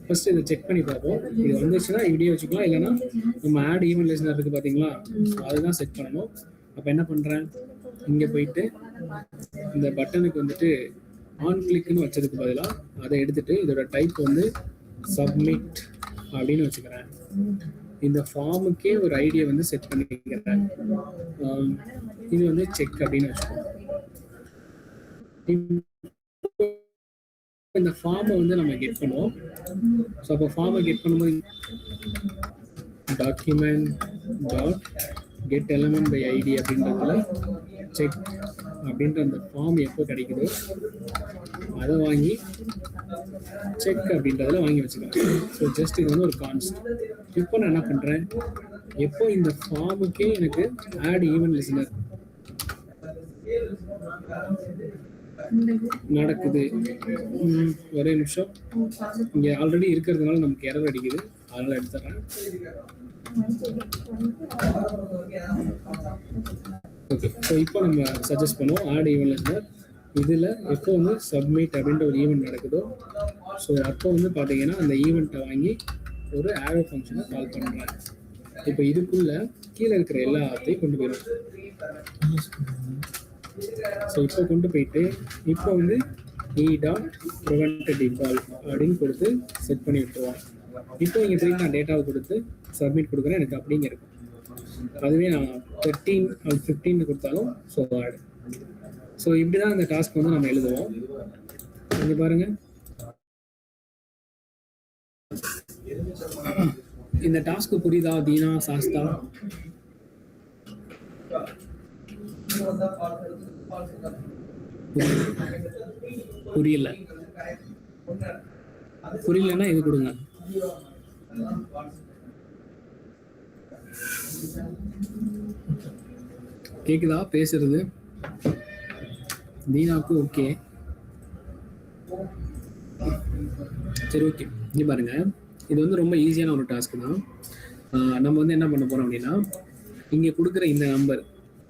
ஃபர்ஸ்ட் இதை செக் பண்ணி பார்ப்போம். இது வந்துச்சுன்னா இப்படியே வச்சுக்கலாம். இல்லைன்னா நம்ம ஆட் ஈவெண்ட் லிஸ்னர் இருக்குது பார்த்தீங்களா? ஸோ அதுதான் செட் பண்ணணும். அப்போ என்ன பண்ணுறேன்? இங்கே போயிட்டு இந்த பட்டனுக்கு வந்துட்டு ஆன் கிளிக்னு வச்சதுக்கு பதிலாக அதை எடுத்துட்டு இதோட டைப் வந்து சப்மிட் அப்படின்னு வச்சுக்கிறேன். இந்த ஃபார்முக்கே ஒரு ஐடியை வந்து செட் பண்ணிக்கிறேன். இது வந்து செக் அப்படின்னு வச்சுக்கோங்க. இந்த ஃபார்மை வந்து நம்ம கெட் பண்ணுவோம். ஸோ அப்போ ஃபார்மை கெட் பண்ணும்போது document dot get element by ID அப்படின்றதுல செக் அப்படின்ற அந்த ஃபார்ம் எப்போ கிடைக்குதோ அதை வாங்கி செக் அப்படின்றதுல வாங்கி வச்சுக்கலாம். ஸோ ஜஸ்ட் இது வந்து ஒரு கான்ஸ்ட். இப்போ நான் என்ன பண்ணுறேன்? எப்போ இந்த ஃபார்முக்கே எனக்கு ஆட் ஈவெண்ட் லிஸ்னர் நடக்குது. ஒரே நிமிஷம், இங்கே ஆல்ரெடி இருக்கிறதுனால நமக்கு எரர் அடிக்குது, அதனால் எடுத்துடுறேன். ஓகே, ஸோ இப்போ நம்ம சஜஸ்ட் பண்ணுவோம் ஆட் ஈவெண்ட் லிஸ்னர். இதில் எப்போ வந்து சப்மிட் அப்படின்ற ஒரு ஈவெண்ட் நடக்குதோ ஸோ அப்போ வந்து பார்த்தீங்கன்னா அந்த ஈவெண்ட்டை வாங்கி ஒரு ஆரோ ஃபங்க்ஷனை கால் பண்ணுறேன். இப்போ இதுக்குள்ளே கீழே இருக்கிற எல்லாத்தையும் கொண்டு போயிடும். ஸோ இப்போ கொண்டு போயிட்டு இப்போ வந்து e.prevent default அப்படின்னு கொடுத்து செட் பண்ணி விட்டுருவோம். இப்போ இங்கே போய் நான் டேட்டாவை கொடுத்து சப்மிட் கொடுக்குறேன். எனக்கு அப்படிங்க இருக்கும். அதுவே நான் 13 அல்லது 15 கொடுத்தாலும் ஸோ ஆடு. ஸோ இப்படி தான் இந்த டாஸ்க் வந்து நம்ம எழுதுவோம். இங்கே பாருங்கள், இந்த டாஸ்க் புரியுதா தீனா சாஸ்தா? புரியலன்னா இது கொடுங்க. கேக்குதா பேசுறது? தீனாக்கு ஓகே. சரி ஓகே, இங்கே பாருங்க, இது வந்து ரொம்ப ஈஸியான ஒரு டாஸ்க் தான். நம்ம வந்து என்ன பண்ண போறோம் அப்படின்னா, இங்கே கொடுக்குற இந்த நம்பர்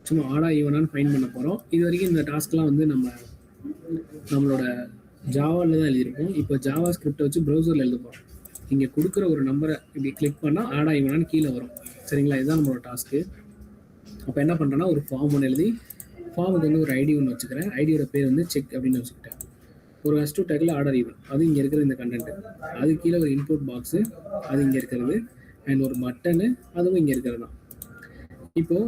சும்மா ஆடா ஈவனான்னு ஃபைன் பண்ண போகிறோம். இது வரைக்கும் இந்த டாஸ்க்லாம் வந்து நம்மளோட ஜாவாவில் தான் எழுதியிருப்போம். இப்போ ஜாவா ஸ்கிரிப்டை வச்சு ப்ரௌசரில் எழுத போகிறோம். இங்கே கொடுக்குற ஒரு நம்பரை இப்படி கிளிக் பண்ணால் ஆடா ஈவனான்னு கீழே வரும். சரிங்களா? இதுதான் நம்மளோட டாஸ்க்கு. அப்போ என்ன பண்ணுறேன்னா, ஒரு ஃபார்ம் ஒன்று எழுதி, ஃபார்முக்கு வந்து ஒரு ஐடி ஒன்று வச்சுக்கிறேன். ஐடியோட பேர் வந்து செக் அப்படின்னு வச்சுக்கிட்டேன். ஒரு H2 டேக்கில் ஆர்டர் ஈவன், அது இங்கே இருக்கிற இந்த கண்டென்ட், அது கீழே ஒரு இன்புட் பாக்ஸு, அது இங்கே இருக்கிறது, அண்ட் ஒரு பட்டனு, அதுவும் இங்கே இருக்கிறது தான். இப்போது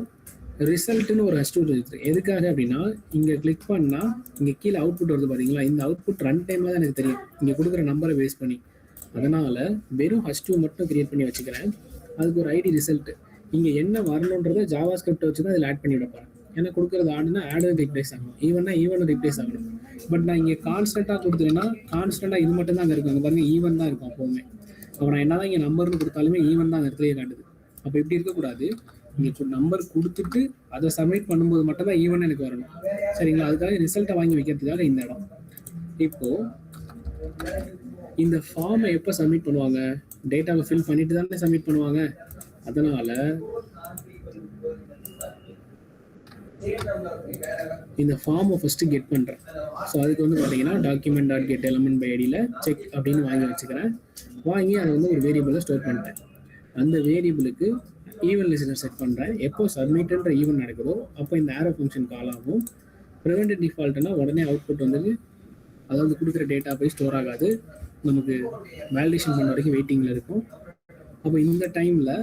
ரிசல்ட்டுன்னு ஒரு H2 இருக்குது. எதுக்காக அப்படின்னா, இங்கே கிளிக் பண்ணால் இங்கே கீழே அவுட்புட் வருது பார்த்தீங்களா? இந்த அவுட்புட் ரன் டைமில் தான் எனக்கு தெரியும், இங்கே கொடுக்குற நம்பரை பேஸ் பண்ணி. அதனால் வெறும் H2 மட்டும் கிரியேட் பண்ணி வச்சுக்கிறேன். அதுக்கு ஒரு ஐடி ரிசல்ட்டு, இங்கே என்ன வரணுன்றதை ஜாவா ஸ்கிரிப்டை வச்சு தான் இதில் ஆட் பண்ணி விடப்போறேன். ஏன்னா கொடுக்குறது ஆடுனா ஆடும் ரீப்ளேஸ் ஆகணும், ஈவன்னா ஈவனும் ரீப்ளேஸ் ஆகணும். பட் நான் இங்கே கான்ஸ்டண்ட்டாக கொடுத்துட்டேன்னா, கான்ஸ்டண்ட்டாக இது மட்டும் தான் அங்கே இருக்கும். அங்கே பாருங்க, ஈவன் தான் இருக்கும் எப்போவுமே. அப்போ நான் என்ன தான் இங்கே நம்பர்னு கொடுத்தாலுமே ஈவன் தான் அந்த இடத்துலயே காட்டுது. அப்போ இப்படி இருக்கக்கூடாது. இங்கே நம்பர் கொடுத்துட்டு அதை சப்மிட் பண்ணும்போது மட்டும் தான் ஈவன் எனக்கு வரணும். சரிங்களா? அதுக்காக ரிசல்ட்டை வாங்கி வைக்கிறதுக்காக இந்த இடம். இப்போது இந்த ஃபார்மை எப்போ சப்மிட் பண்ணுவாங்க? டேட்டாவை ஃபில் பண்ணிட்டு தானே சப்மிட் பண்ணுவாங்க. அதனால் இந்த ஃபார்மை ஃபஸ்ட்டு கெட் பண்ணுறேன். ஸோ அதுக்கு வந்து பார்த்தீங்கன்னா document.get element by ஐடியில் செக் அப்படின்னு வாங்கி வச்சுக்கிறேன். வாங்கி அதை வந்து ஒரு வேரியபிளில் ஸ்டோர் பண்ணிட்டேன். அந்த வேரியபிளுக்கு ஈவன் லிஸ்டர் செட் பண்ணுறேன். எப்போ சப்மிட்ன்ற ஈவன் நடக்குதோ அப்போ இந்த ஆரோ ஃபங்க்ஷன் கால் ஆகும். ப்ரிவென்டட் டிஃபால்ட்னா உடனே அவுட்புட் வந்து, அதாவது கொடுக்குற டேட்டா போய் ஸ்டோர் ஆகாது, நமக்கு வேலிடேஷன் பண்ண வரைக்கும் வெயிட்டிங்கில் இருக்கும். அப்போ இந்த டைமில்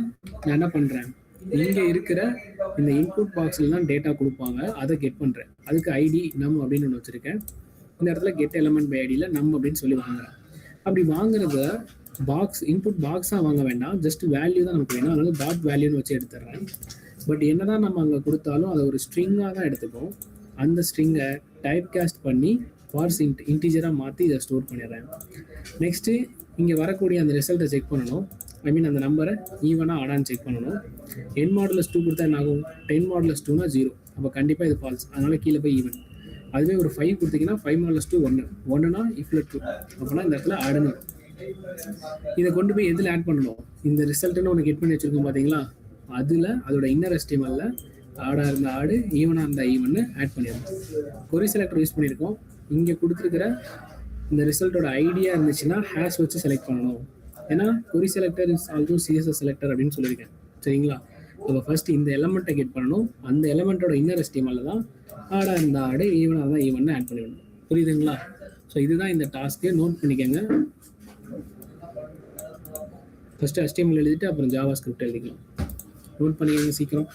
நான் என்ன பண்ணுறேன், இங்கே இருக்கிற இந்த இன்புட் பாக்ஸில் தான் டேட்டா கொடுப்பாங்க, அதை கெட் பண்ணுறேன். அதுக்கு ஐடி நம் அப்படின்னு ஒன்று வச்சுருக்கேன். இந்த இடத்துல கெட் எலமெண்ட் பை ஐடியில் நம் அப்படின்னு சொல்லி வாங்குறேன். அப்படி வாங்குறத பாக்ஸ் இன்புட் பாக்ஸாக வாங்க வேண்டாம், ஜஸ்ட் வேல்யூ தான் நமக்கு வேணும். அதனால டாட் வேல்யூன்னு வச்சு எடுத்துடுறேன். பட் என்ன தான் நம்ம அங்கே கொடுத்தாலும் அதை ஒரு ஸ்ட்ரிங்காக தான் எடுத்துப்போம். அந்த ஸ்ட்ரிங்கை டைப் காஸ்ட் பண்ணி பார்ஸ் இன்டீஜராக மாற்றி இதை ஸ்டோர் பண்ணிடுறேன். நெக்ஸ்ட்டு இங்கே வரக்கூடிய அந்த ரிசல்ட்டை செக் பண்ணணும். ஐ மீன் அந்த நம்பரை ஈவனாக ஆடான்னு செக் பண்ணணும். 10 மாடுலஸ் 2 கொடுத்தா என்ன ஆகும்? 10 மாடுலஸ் 2னா 0. அப்போ கண்டிப்பாக இது ஃபால்ஸ். அதனால் கீழே போய் ஈவன். அதுவே ஒரு 5 கொடுத்தீங்கன்னா 5 மாடுலஸ் 2 1. 1னா இஃப்ல 2. அப்போனா இந்த இடத்துல ஆடுன்னு வரும். இதை கொண்டு போய் எதில் ஆட் பண்ணணும்? இந்த ரிசல்ட்டுன்னு ஒன்று கெட் பண்ணி வச்சுருக்கோம் பார்த்தீங்களா? அதில் அதோட இன்னர் HTML ஆடாக இருந்த ஆடு, ஈவனாக இருந்த ஈவன்னு ஆட் பண்ணிடணும். கொரி செலக்டர் யூஸ் பண்ணியிருக்கோம். இங்கே கொடுத்துருக்கிற இந்த ரிசல்ட்டோட ஐடியா இருந்துச்சுன்னா ஹேஷ் வச்சு செலக்ட் பண்ணணும். ஏன்னா query selector is also CSS selector அப்படின்னு சொல்லியிருக்கேன். சரிங்களா? இப்போ ஃபர்ஸ்ட் இந்த எலமெண்ட்டை கெட் பண்ணணும். அந்த எலமெண்ட்டோட இன்னர் HTML தான் ஆடாக இருந்த ஆடு, ஈவனாக தான் ஈவன் ஆட் பண்ணிடணும். புரியுதுங்களா? ஸோ இதுதான் இந்த டாஸ்க்கு. நோட் பண்ணிக்கோங்க. ஃபர்ஸ்ட் HTML எழுதிட்டு அப்புறம் ஜாவா ஸ்கிரிப்ட் எழுதிக்கலாம். நோட் பண்ணிக்கோங்க சீக்கிரம்.